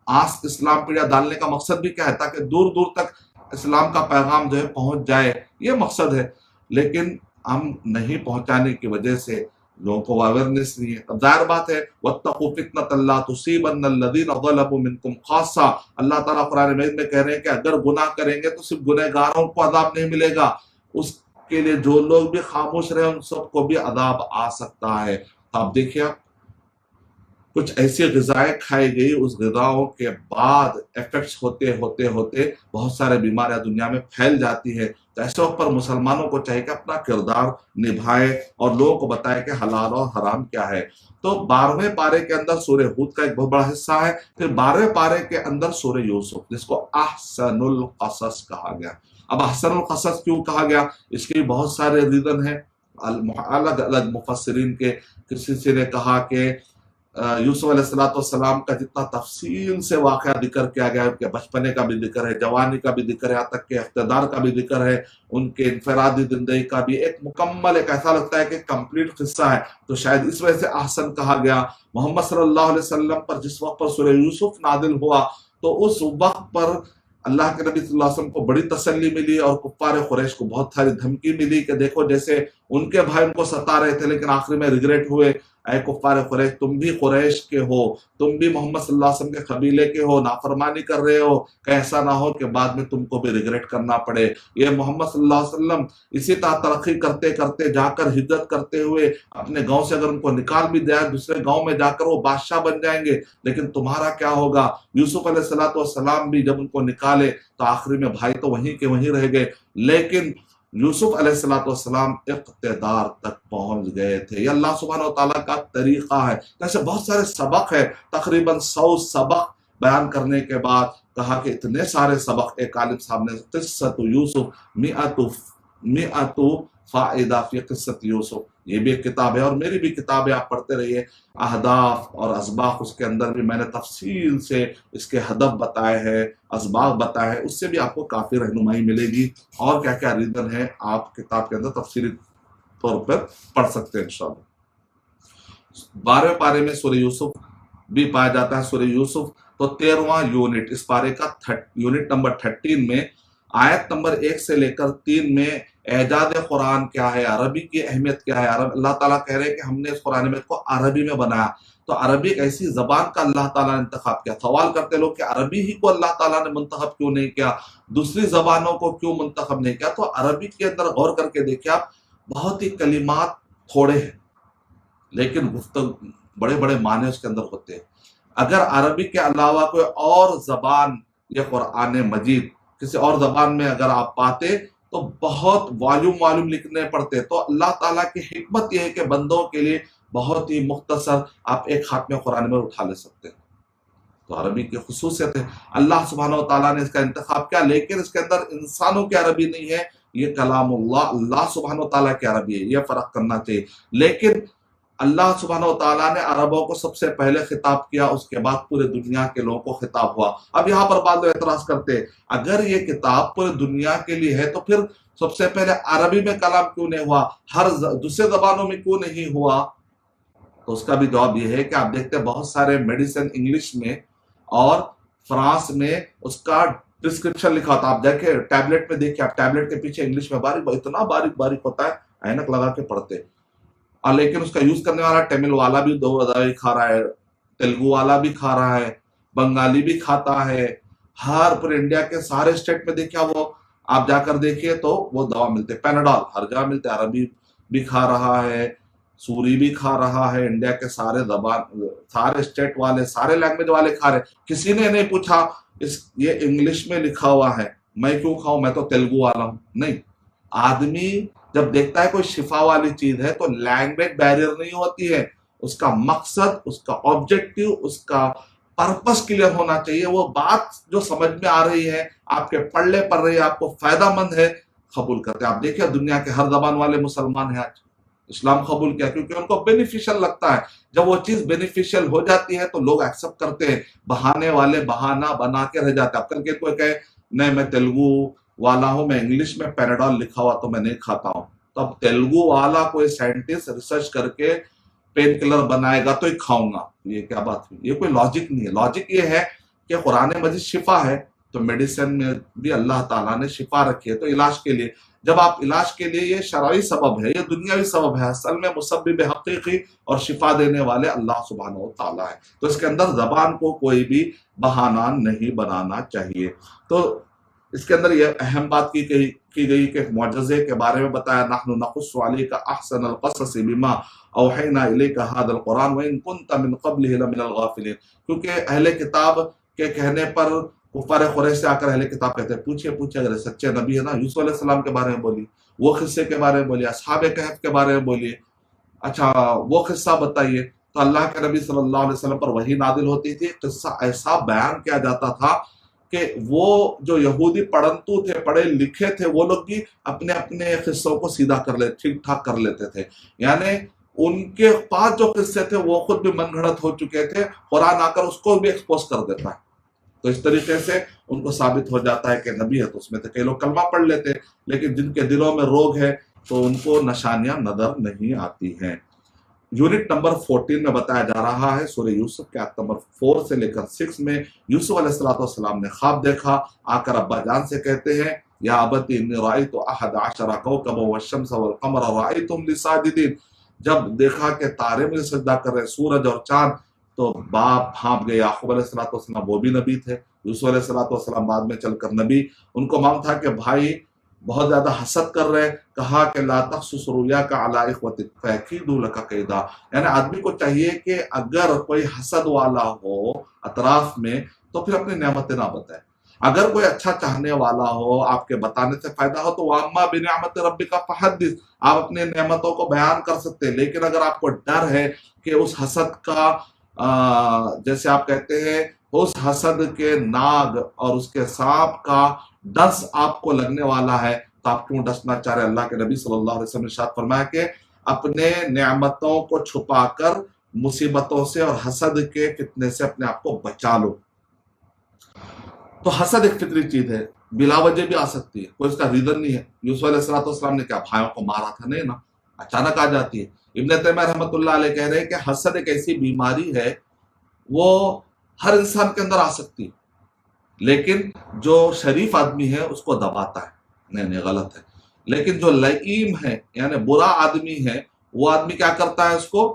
آج اسلام پیڑیا ڈالنے کا مقصد بھی کیا ہے؟ تاکہ دور دور تک اسلام کا پیغام جو ہے پہنچ جائے، یہ مقصد ہے۔ لیکن ہم نہیں پہنچانے کی وجہ سے لوگوں کو اویئرنیس نہیں ہے۔ اب ظاہر بات ہے وَاتَّقُوا فِتْنَةً لَا تُصِيبَنَّ الَّذِينَ ظَلَمُوا مِنْكُمْ خَاصَّةً۔ اللہ تعالیٰ قرآن مجید میں کہہ رہے ہیں کہ اگر گناہ کریں گے تو صرف گنہ گاروں کو عذاب نہیں ملے گا، اس کے لیے جو لوگ بھی خاموش رہے ان سب کو بھی عذاب آ سکتا ہے۔ تو آپ دیکھیے، کچھ ایسی غذائیں کھائی گئی، اس غذاؤں کے بعد ایفیکٹس ہوتے ہوتے ہوتے بہت سارے بیماریاں دنیا میں پھیل جاتی ہے۔ تو ایسے وقت پر مسلمانوں کو چاہیے کہ اپنا کردار نبھائے اور لوگوں کو بتائے کہ حلال اور حرام کیا ہے۔ تو 12ویں پارے کے اندر سورہ ہود کا ایک بہت بڑا حصہ ہے، پھر 12ویں پارے کے اندر سورہ یوسف، جس کو احسن القصص کہا گیا۔ اب احسن القصص کیوں کہا گیا؟ اس کے بہت سارے ریزن ہیں الگ الگ مفسرین کے۔ کسی نے کہا کہ یوسف علیہ السلام کا جتنا تفصیل سے واقعہ ذکر کیا گیا ہے، ان کے بچپنے کا بھی ذکر ہے، جوانی کا بھی ذکر ہے، یہاں تک کہ اقتدار کا بھی ذکر ہے، ان کے انفرادی زندگی کا بھی ایک مکمل، ایک ایسا لگتا ہے کہ کمپلیٹ قصہ ہے، تو شاید اس وجہ سے احسن کہا گیا۔ محمد صلی اللہ علیہ وسلم پر جس وقت پر سورہ یوسف نازل ہوا تو اس وقت پر اللہ کے نبی صلی اللہ علیہ وسلم کو بڑی تسلی ملی اور کفار قریش کو بہت ساری دھمکی ملی کہ دیکھو جیسے ان کے بھائی ان کو ستا رہے تھے، لیکن آخر میں ریگریٹ ہوئے، اے کفار قریش تم بھی قریش کے ہو، تم بھی محمد صلی اللہ علیہ وسلم کے قبیلے کے ہو، نافرمانی کر رہے ہو، کہ ایسا نہ ہو کہ بعد میں تم کو بھی ریگریٹ کرنا پڑے۔ یہ محمد صلی اللہ علیہ وسلم اسی طرح ترقی کرتے کرتے جا کر ہجرت کرتے ہوئے اپنے گاؤں سے اگر ان کو نکال بھی دیا دوسرے گاؤں میں جا کر وہ بادشاہ بن جائیں گے، لیکن تمہارا کیا ہوگا؟ یوسف علیہ السلام بھی جب ان کو نکالے تو آخری میں بھائی تو وہیں کے وہیں رہ گئے، لیکن یوسف علیہ السلام اقتدار تک پہنچ گئے تھے۔ یہ اللہ سبحانہ و تعالیٰ کا طریقہ ہے۔ ایسے بہت سارے سبق ہے، تقریباً 100 سبق بیان کرنے کے بعد کہا کہ اتنے سارے سبق ایک عالم صاحب نے قصۃ یوسف مئۃ فائدہ فی قصۃ یوسف، یہ بھی ایک کتاب ہے اور میری بھی کتاب ہے، آپ پڑھتے رہیے۔ اہداف اور اسباق اس کے اندر بھی میں نے تفصیل سے اس کے ہدف بتائے ہیں، اسباق بتائے ہیں، اس سے بھی آپ کو کافی رہنمائی ملے گی، اور کیا کیا ریزن ہے آپ کتاب کے اندر تفصیلی طور پر پڑھ سکتے ہیں انشاءاللہ۔ 12ویں پارے میں سورہ یوسف بھی پایا جاتا ہے۔ سورہ یوسف تو 13واں یونٹ، اس پارے کا یونٹ نمبر 13 میں آیت نمبر 1 سے لے کر 3 میں اعجاز قرآن کیا ہے، عربی کی اہمیت کیا ہے۔ اللہ تعالیٰ کہہ رہے ہیں کہ ہم نے اس قرآن مجید کو عربی میں بنایا، تو عربی ایک ایسی زبان کا اللہ تعالیٰ نے انتخاب کیا۔ سوال کرتے لوگ کہ عربی ہی کو اللہ تعالیٰ نے منتخب کیوں نہیں کیا، دوسری زبانوں کو کیوں منتخب نہیں کیا؟ تو عربی کے اندر غور کر کے دیکھیں آپ، بہت ہی کلمات تھوڑے ہیں لیکن گفتگو بڑے بڑے معنی اس کے اندر ہوتے ہیں۔ اگر عربی کے علاوہ کوئی اور زبان یہ قرآن مجید کسی اور زبان میں اگر آپ پاتے تو بہت والیوم لکھنے پڑتے، تو اللہ تعالیٰ کی حکمت یہ ہے کہ بندوں کے لیے بہت ہی مختصر آپ ایک خاتمہ قرآن میں اٹھا لے سکتے ہیں۔ تو عربی کی خصوصیت ہے، اللہ سبحانہ و تعالیٰ نے اس کا انتخاب کیا، لیکن اس کے اندر انسانوں کی عربی نہیں ہے، یہ کلام اللہ سبحانہ و تعالیٰ کی عربی ہے، یہ فرق کرنا چاہیے۔ لیکن اللہ سبحانہ و تعالیٰ نے عربوں کو سب سے پہلے خطاب کیا، اس کے بعد پورے دنیا کے لوگوں کو خطاب ہوا۔ اب یہاں پر بعض لوگ اعتراض کرتے ہیں، اگر یہ کتاب پورے دنیا کے لیے ہے تو پھر سب سے پہلے عربی میں کلام کیوں نہیں ہوا، ہر دوسرے زبانوں میں کیوں نہیں ہوا؟ تو اس کا بھی جواب یہ ہے کہ آپ دیکھتے ہیں بہت سارے میڈیسن انگلش میں اور فرانس میں اس کا پرسکرپشن لکھا ہوتا ہے. آپ دیکھیں ٹیبلٹ میں دیکھیں، آپ ٹیبلٹ کے پیچھے انگلش میں باریک اتنا باریک باریک ہوتا ہے، اینک لگا کے پڑھتے. اور لیکن اس کا یوز کرنے والا تمل والا بھی دوائی کھا رہا ہے، تیلگو والا بھی کھا رہا ہے، بنگالی بھی کھاتا ہے. ہر پورے انڈیا کے سارے اسٹیٹ میں دیکھا وہ آپ جا کر دیکھیے تو وہ دوا ملتے. پیناڈول ہر جگہ ملتے، عربی بھی کھا رہا ہے، سوری بھی کھا رہا ہے. انڈیا کے سارے زبان، سارے اسٹیٹ والے، سارے لینگویج والے کھا رہے. کسی نے نہیں پوچھا یہ انگلش میں لکھا ہوا ہے میں کیوں کھاؤں، میں تو تیلگو والا ہوں. نہیں، آدمی جب دیکھتا ہے کوئی شفا والی چیز ہے تو لینگویج بیریئر نہیں ہوتی ہے. اس کا مقصد، اس کا آبجیکٹو، اس کا پرپس کلیئر ہونا چاہیے. وہ بات جو سمجھ میں آ رہی ہے، آپ کے پڑھنے پڑ رہی ہے، آپ کو فائدہ مند ہے، قبول کرتے ہیں. آپ دیکھیں دنیا کے ہر زبان والے مسلمان ہیں آج اسلام قبول کیا، کیونکہ ان کو بینیفیشل لگتا ہے. جب وہ چیز بینیفیشل ہو جاتی ہے تو لوگ ایکسپٹ کرتے ہیں. بہانے والے بہانہ بنا کے رہ جاتے ہیں. اب کل کے کوئی کہے نہیں میں تیلگو والا ہوں، میں انگلش میں پیناڈول لکھا ہوا تو میں نہیں کھاتا ہوں، تو اب تیلگو والا کوئی سائنٹسٹ ریسرچ کر کے پین کلر بنائے گا تو ہی کھاؤں گا. یہ کیا بات ہوئی؟ یہ کوئی لاجک نہیں ہے. لاجک یہ ہے کہ قرآن مجید شفا ہے، تو میڈیسن میں بھی اللہ تعالیٰ نے شفا رکھی ہے تو علاج کے لیے. جب آپ علاج کے لیے، یہ شرعی سبب ہے، یہ دنیاوی سبب ہے، اصل میں مسبب حقیقی اور شفا دینے والے اللہ سبحانہ و تعالیٰ ہے. تو اس کے اندر زبان کو کوئی بھی بہانہ نہیں بنانا چاہیے. تو اس کے اندر یہ اہم بات کی گئی کہ معجزے کے بارے میں بتایا، نحن نقص علیک احسن القصص بما اوحینا الیک ھذا القرآن وان کنت من قبلہ لمن الغافلین. کیونکہ اہل کتاب کے کہنے پر کفار قریش سے آ کر اہل کتاب کہتے ہیں پوچھے اگر سچے نبی ہے نا، یوسف علیہ السلام کے بارے میں بولیے، وہ قصے کے بارے میں بولیے، اصحاب کہف کے بارے میں بولیے، اچھا وہ قصہ بتائیے. تو اللہ کے نبی صلی اللہ علیہ وسلم پر وحی نازل ہوتی تھی، قصہ ایسا بیان کیا جاتا تھا کہ وہ جو یہودی پڑھنتو تھے، پڑھے لکھے تھے، وہ لوگ بھی اپنے اپنے قصوں کو سیدھا کر لیتے، ٹھیک ٹھاک کر لیتے تھے. یعنی ان کے پاس جو قصے تھے وہ خود بھی من گھڑت ہو چکے تھے، قرآن آ کر اس کو بھی ایکسپوز کر دیتا ہے. تو اس طریقے سے ان کو ثابت ہو جاتا ہے کہ نبی ہے. تو اس میں سے کئی لوگ کلمہ پڑھ لیتے، لیکن جن کے دلوں میں روگ ہے تو ان کو نشانیاں نظر نہیں آتی ہیں. یونٹ نمبر 14 میں بتایا جا رہا ہے، سورہ یوسف کے آیت نمبر 4 سے لے کر 6 میں یوسف علیہ السلام نے خواب دیکھا. آ کر ابا جان سے کہتے ہیں یا ابت انی رأیت احد عشر کوکبا والشمس والقمر رأیتهم لی ساجدین. جب دیکھا کہ تارے مجھے سجدہ کر رہے، سورج اور چاند، تو باپ بھانپ گئے. یعقوب علیہ السلام وہ بھی نبی تھے، یوسف علیہ السلام بعد میں چل کر نبی. ان کو معلوم تھا کہ بھائی بہت زیادہ حسد کر رہے. کہا کہ لا تقصص رؤیاک علی اخوتک فیکیدوا لک کیدا. یعنی آدمی کو چاہیے کہ اگر کوئی حسد والا ہو اطراف میں تو پھر اپنی نعمتیں نہ بتائے. اگر کوئی اچھا چاہنے والا ہو، آپ کے بتانے سے فائدہ ہو، تو واما بنعمت ربک فحدث، آپ اپنے نعمتوں کو بیان کر سکتے ہیں. لیکن اگر آپ کو ڈر ہے کہ اس حسد کا جیسے آپ کہتے ہیں اس حسد کے ناگ اور اس کے سانپ کا ڈس آپ کو لگنے والا ہے، تو آپ کیوں ڈسنا چاہ رہے؟ اللہ کے نبی صلی اللہ علیہ وسلم نے ارشاد فرمایا کہ اپنے نعمتوں کو چھپا کر مصیبتوں سے اور حسد کے فتنے سے اپنے آپ کو بچا لو. تو حسد ایک فطری چیز ہے، بلا وجہ بھی آ سکتی ہے، کوئی اس کا ریزن نہیں ہے. یوسف علیہ السلام نے کیا بھائیوں کو مارا تھا؟ نہیں نا، اچانک آ جاتی ہے. ابن تیمیہ رحمۃ اللہ علیہ کہہ رہے ہیں کہ حسد ایک ایسی بیماری ہے، وہ ہر انسان کے اندر آ سکتی ہے، لیکن جو شریف آدمی ہے اس کو دباتا ہے. نہیں غلط ہے. لیکن جو لئیم ہے یعنی برا آدمی ہے، وہ آدمی کیا کرتا ہے؟ اس کو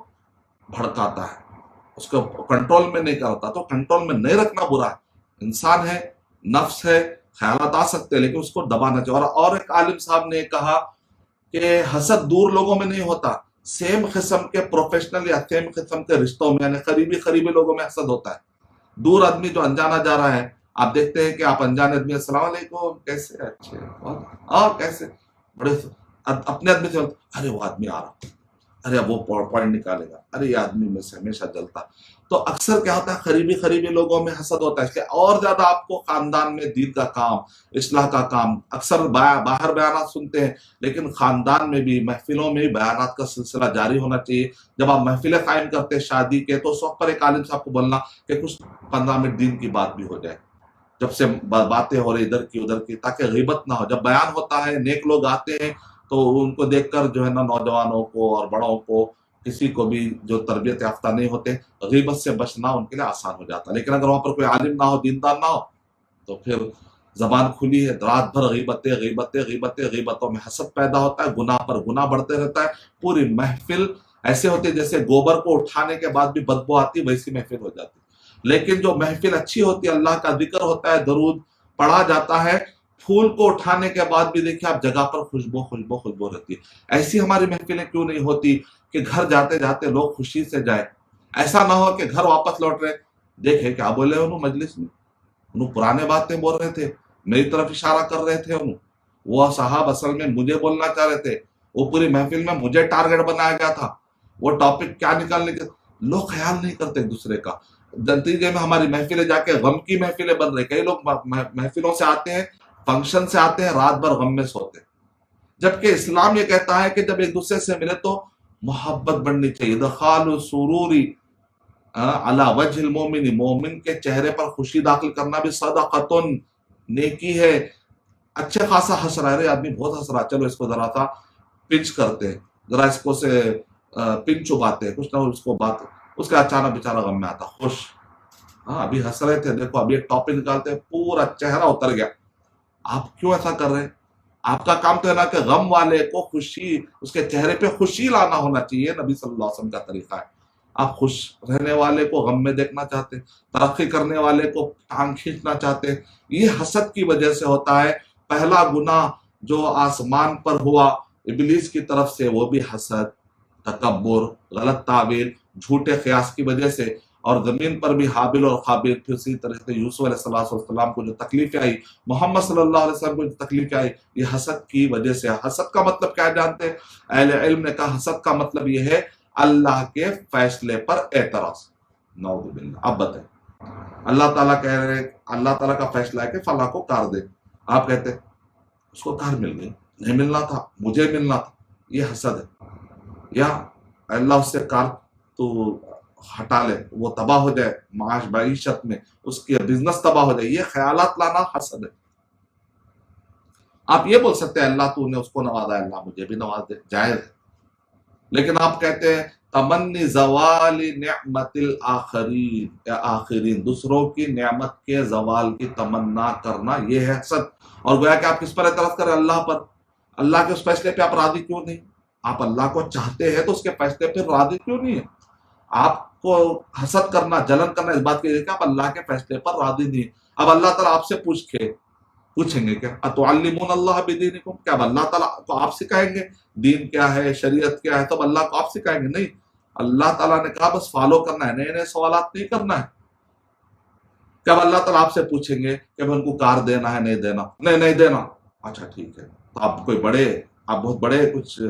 بھڑکاتا ہے، اس کو کنٹرول میں نہیں کرتا. تو کنٹرول میں نہیں رکھنا برا ہے. انسان ہے، نفس ہے، خیالات آ سکتے ہیں، لیکن اس کو دبانا چاہیے. اور ایک عالم صاحب نے کہا کہ حسد دور لوگوں میں نہیں ہوتا، سیم قسم کے پروفیشنل یا سیم قسم کے رشتوں میں، یعنی قریبی لوگوں میں حسد ہوتا ہے. دور آدمی جو انجانا جا رہا ہے، آپ دیکھتے ہیں کہ آپ انجان آدمی السلام علیکم کیسے، اچھے اور کیسے، بڑے اپنے آدمی سے ارے وہ آدمی آ رہا، ارے وہ پوائنٹ نکالے گا، ارے یہ آدمی میں سے ہمیشہ جلتا. تو اکثر کیا ہوتا ہے، قریبی لوگوں میں حسد ہوتا ہے. اس کے اور زیادہ آپ کو خاندان میں دین کا کام، اصلاح کا کام، اکثر باہر بیانات سنتے ہیں، لیکن خاندان میں بھی، محفلوں میں بھی بیانات کا سلسلہ جاری ہونا چاہیے. جب آپ محفلیں قائم کرتے ہیں شادی کے، تو اس وقت پر ایک عالم صاحب کو بولنا کہ کچھ 15 منٹ دین کی بات بھی ہو جائے، جب سے باتیں ہو رہی ادھر کی ادھر کی، تاکہ غیبت نہ ہو. جب بیان ہوتا ہے، نیک لوگ آتے ہیں، تو ان کو دیکھ کر جو ہے نا نوجوانوں کو اور بڑوں کو کسی کو بھی جو تربیت یافتہ نہیں ہوتے غیبت سے بچنا ان کے لیے آسان ہو جاتا ہے. لیکن اگر وہاں پر کوئی عالم نہ ہو، دیندار نہ ہو، تو پھر زبان کھلی ہے، رات بھر غیبتیں غیبتیں غیبتیں، غیبتوں میں حسد پیدا ہوتا ہے، گناہ پر گناہ بڑھتے رہتا ہے. پوری محفل ایسے ہوتی ہے جیسے گوبر کو اٹھانے کے بعد بھی بدبو آتی، ویسی محفل ہو جاتی. لیکن جو محفل اچھی ہوتی ہے، اللہ کا ذکر ہوتا ہے، درود پڑھا جاتا ہے، پھول کو اٹھانے کے بعد بھی دیکھیں آپ جگہ پر خوشبو خوشبو خوشبو رہتی ہے. ایسی ہماری محفلیں کیوں نہیں ہوتی کہ گھر جاتے جاتے لوگ خوشی سے جائیں؟ ایسا نہ ہو کہ گھر واپس لوٹ رہے دیکھے کیا بولے انہوں مجلس میں، انہوں پرانے باتیں بول رہے تھے، میری طرف اشارہ کر رہے تھے، انہوں وہ صاحب اصل میں مجھے بولنا چاہ رہے تھے، وہ پوری محفل میں مجھے ٹارگٹ بنایا گیا تھا، وہ ٹاپک کیا نکالنے کے. لوگ خیال نہیں کرتے ایک دوسرے کا. نتیجے میں ہماری محفلیں جا کے غم کی محفلیں بن رہی. کئی لوگ محفلوں سے آتے ہیں، فنکشن سے آتے ہیں، رات بھر غم میں سوتے ہیں. جبکہ اسلام یہ کہتا ہے کہ جب ایک دوسرے سے ملے تو محبت بڑھنی چاہیے. دخال سروری علی وجہ المومن، مومن کے چہرے پر خوشی داخل کرنا بھی صدقۃ، نیکی ہے. اچھا خاصا ہنس رہا ہے، آدمی بہت ہنس رہا، چلو اس کو ذرا سا پنچ کرتے ہیں، ذرا اس کو سے پن چباتے ہیں، کچھ نہ اس کو بات، اس کا اچانک بیچارہ غم میں آتا خوش. ہاں ابھی ہنس رہے تھے، دیکھو ابھی ایک ٹاپک نکالتے ہیں، پورا چہرہ اتر گیا. آپ کیوں ایسا کر رہے ہیں؟ آپ کا کام تو ہے نا کہ غم والے کو خوشی، اس کے چہرے پہ خوشی لانا ہونا چاہیے. نبی صلی اللہ علیہ وسلم کا طریقہ ہے. آپ خوش رہنے والے کو غم میں دیکھنا چاہتے ہیں، ترقی کرنے والے کو ٹانگ کھینچنا چاہتے ہیں. یہ حسد کی وجہ سے ہوتا ہے. پہلا گناہ جو آسمان پر ہوا ابلیس کی طرف سے، وہ بھی حسد، تکبر، غلط تعبیر، جھوٹے قیاس کی وجہ سے. اور زمین پر بھی حابل اور قابل، پھر اسی طرح سے یوسف علیہ السلام کو جو تکلیفیں آئی، محمد صلی اللہ علیہ وسلم کو جو تکلیفیں آئی، یہ حسد کی وجہ سے. حسد کا مطلب کیا جانتے ہیں؟ اہل علم نے کہا حسد کا مطلب یہ ہے اللہ کے فیصلے پر اعتراض. نعوذ باللہ. اب بتائیں، اللہ تعالیٰ کہہ رہے ہیں، اللہ تعالیٰ کا فیصلہ ہے کہ فلاں کو کار دے، آپ کہتے ہیں اس کو کار مل گئی، نہیں ملنا تھا، مجھے ملنا تھا. یہ حسد ہے. یا اللہ اس سے کار تو ہٹا لے، وہ تباہ ہو جائے معاش معیشت میں، اس کی بزنس تباہ ہو جائے. یہ خیالات لانا حسد ہے. آپ یہ بول سکتے ہیں اللہ تو نے اس کو نوازا ہے، اللہ مجھے بھی نواز دے، جائز ہے. لیکن آپ کہتے ہیں تمنی زوال نعمت الآخرین، یا آخرین، دوسروں کی نعمت کے زوال کی تمنا کرنا، یہ ہے حسد. اور گویا کہ آپ کس پر اعتراض کریں؟ اللہ پر. اللہ کے اس فیصلے پہ آپ راضی کیوں نہیں؟ آپ اللہ کو چاہتے ہیں تو اس کے فیصلے پہ راضی کیوں نہیں ہے؟ آپ کو حسد کرنا، جلن کرنا اس بات کی وجہ کہ آپ اللہ کے فیصلے پر راضی نہیں. اب اللہ تعالیٰ آپ سے پوچھیں گے کیا اتعلمون اللہ بدینکم، کیا اب اللہ تعالیٰ کو آپ سکھائیں گے دین کیا ہے، شریعت کیا ہے؟ تب اللہ کو آپ سکھائیں گے؟ نہیں. اللہ تعالیٰ نے کہا بس فالو کرنا ہے، نئے نئے سوالات نہیں کرنا ہے. کیا اب اللہ تعالیٰ آپ سے پوچھیں گے کہ ان کو کار دینا ہے، نہیں دینا؟ نہیں دینا. اچھا ٹھیک ہے، تو آپ کوئی آپ بہت بڑے کچھ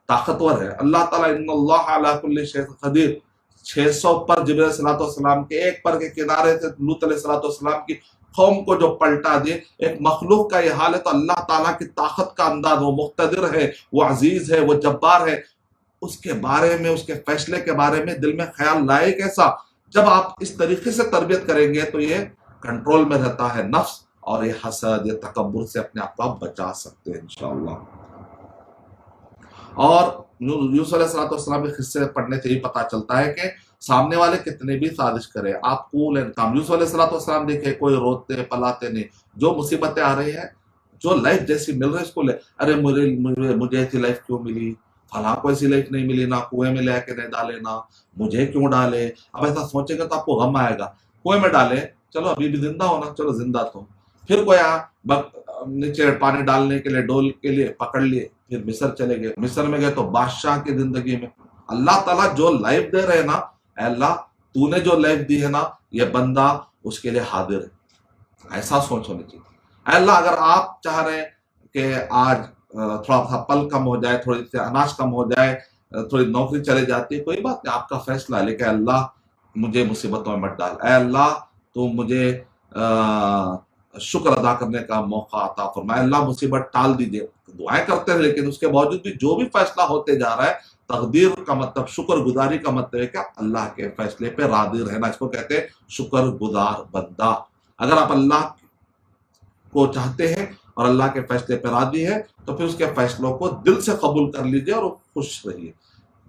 طاقتور ہے. اللہ تعالیٰ ان اللہ علی کل شیء قدیر، 600 پر جبرائیل علیہ الصلوۃ والسلام کے ایک پر کے کنارے سے لوط علیہ الصلوۃ والسلام کی قوم کو جو پلٹا دے، ایک مخلوق کا یہ حال ہے، تو اللہ تعالیٰ کی طاقت کا انداز، وہ مقتدر ہے، وہ عزیز ہے، وہ جبار ہے. اس کے بارے میں، اس کے فیصلے کے بارے میں دل میں خیال لائے کیسا؟ جب آپ اس طریقے سے تربیت کریں گے تو یہ کنٹرول میں رہتا ہے نفس، اور یہ حسد، یہ تکبر سے اپنے آپ کو آپ بچا سکتے ہیں انشاءاللہ. اور یوسف علیہ السلام کے قصے پڑھنے سے یہ پتہ چلتا ہے کہ سامنے والے کتنے بھی سازش کرے، آپ کول اینڈ کام. یوسف علیہ السلام دیکھے کوئی روتے پلاتے نہیں. جو مصیبتیں آ رہی ہیں، جو لائف جیسی مل رہی ہے اس کو لے، ارے مجھے ایسی لائف کیوں ملی، فلاں کو ایسی لائف نہیں ملی، نہ کنویں میں لے کے نہیں ڈالے، نہ مجھے کیوں ڈالے. اب ایسا سوچے گا تو آپ کو غم آئے گا. کنویں میں ڈالے، چلو ابھی بھی زندہ ہونا، چلو زندہ تو. پھر کوئی نیچے پانی ڈالنے کے لیے ڈول کے لیے پکڑ لیے، پھر مصر چلے گئے. مصر میں گئے تو بادشاہ کی زندگی میں اللہ تعالیٰ جو لائف دے رہے نا، اے اللہ تو نے جو لائف دی ہے نا، یہ بندہ اس کے لیے حاضر ہے. ایسا سوچ ہونی چاہیے. اے اللہ اگر آپ چاہ رہے ہیں کہ آج تھوڑا سا پل کم ہو جائے، تھوڑی سی اناج کم ہو جائے، تھوڑی نوکری چلے جاتی ہے، کوئی بات نہیں، آپ کا فیصلہ ہے. لیکن اللہ مجھے مصیبتوں میں مت ڈال. اے اللہ تو مجھے شکر ادا کرنے کا موقع عطا فرمائے. اللہ مصیبت ٹال دیجئے. دعائیں کرتے ہیں، لیکن اس کے باوجود بھی جو بھی فیصلہ ہوتے جا رہا ہے، تقدیر کا مطلب، شکر گزاری کا مطلب ہے کہ اللہ کے فیصلے پہ راضی رہنا. اس کو کہتے ہیں شکر گزار بندہ. اگر آپ اللہ کو چاہتے ہیں اور اللہ کے فیصلے پہ راضی ہے تو پھر اس کے فیصلوں کو دل سے قبول کر لیجئے اور خوش رہیے.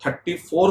34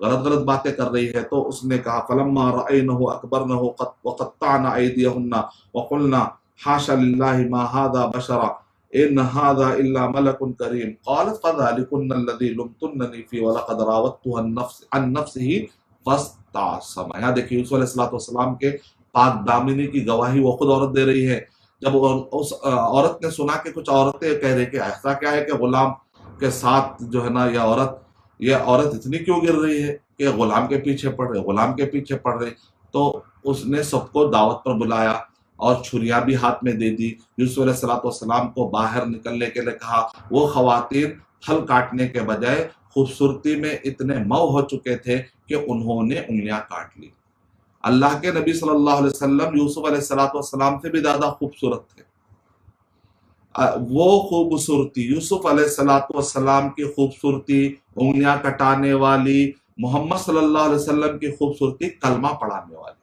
غلط باتیں کر رہی ہے، تو اس نے کہا فلما رأینہ اکبرنہ وقطعن ایدیہن وقلنا حاشا للہ ما ھذا بشرا ان ھذا الا ملک کریم قالت فذلکن الذی لمتننی فیہ ولقد راودتہ عن نفسہ فاستعصم۔ یہاں دیکھیے یوسف علیہ السلام کے پاک دامنی کی گواہی وہ خود عورت دے رہی ہے۔ جب اس عورت نے سنا کہ کچھ عورتیں کہہ رہی کہ ایسا کیا ہے کہ غلام کے ساتھ جو ہے نا یہ عورت اتنی کیوں گر رہی ہے کہ غلام کے پیچھے پڑ رہی، تو اس نے سب کو دعوت پر بلایا اور چھریاں بھی ہاتھ میں دے دی۔ یوسف علیہ السلام کو باہر نکلنے کے لیے کہا۔ وہ خواتین پھل کاٹنے کے بجائے خوبصورتی میں اتنے مئو ہو چکے تھے کہ انہوں نے انگلیاں کاٹ لی۔ اللہ کے نبی صلی اللہ علیہ وسلم یوسف علیہ السلام سے بھی زیادہ خوبصورت تھے۔ وہ خوبصورتی یوسف علیہ السلام کی خوبصورتی، انگلیاں کٹانے والی، محمد صلی اللہ علیہ وسلم کی خوبصورتی کلمہ پڑھانے والی۔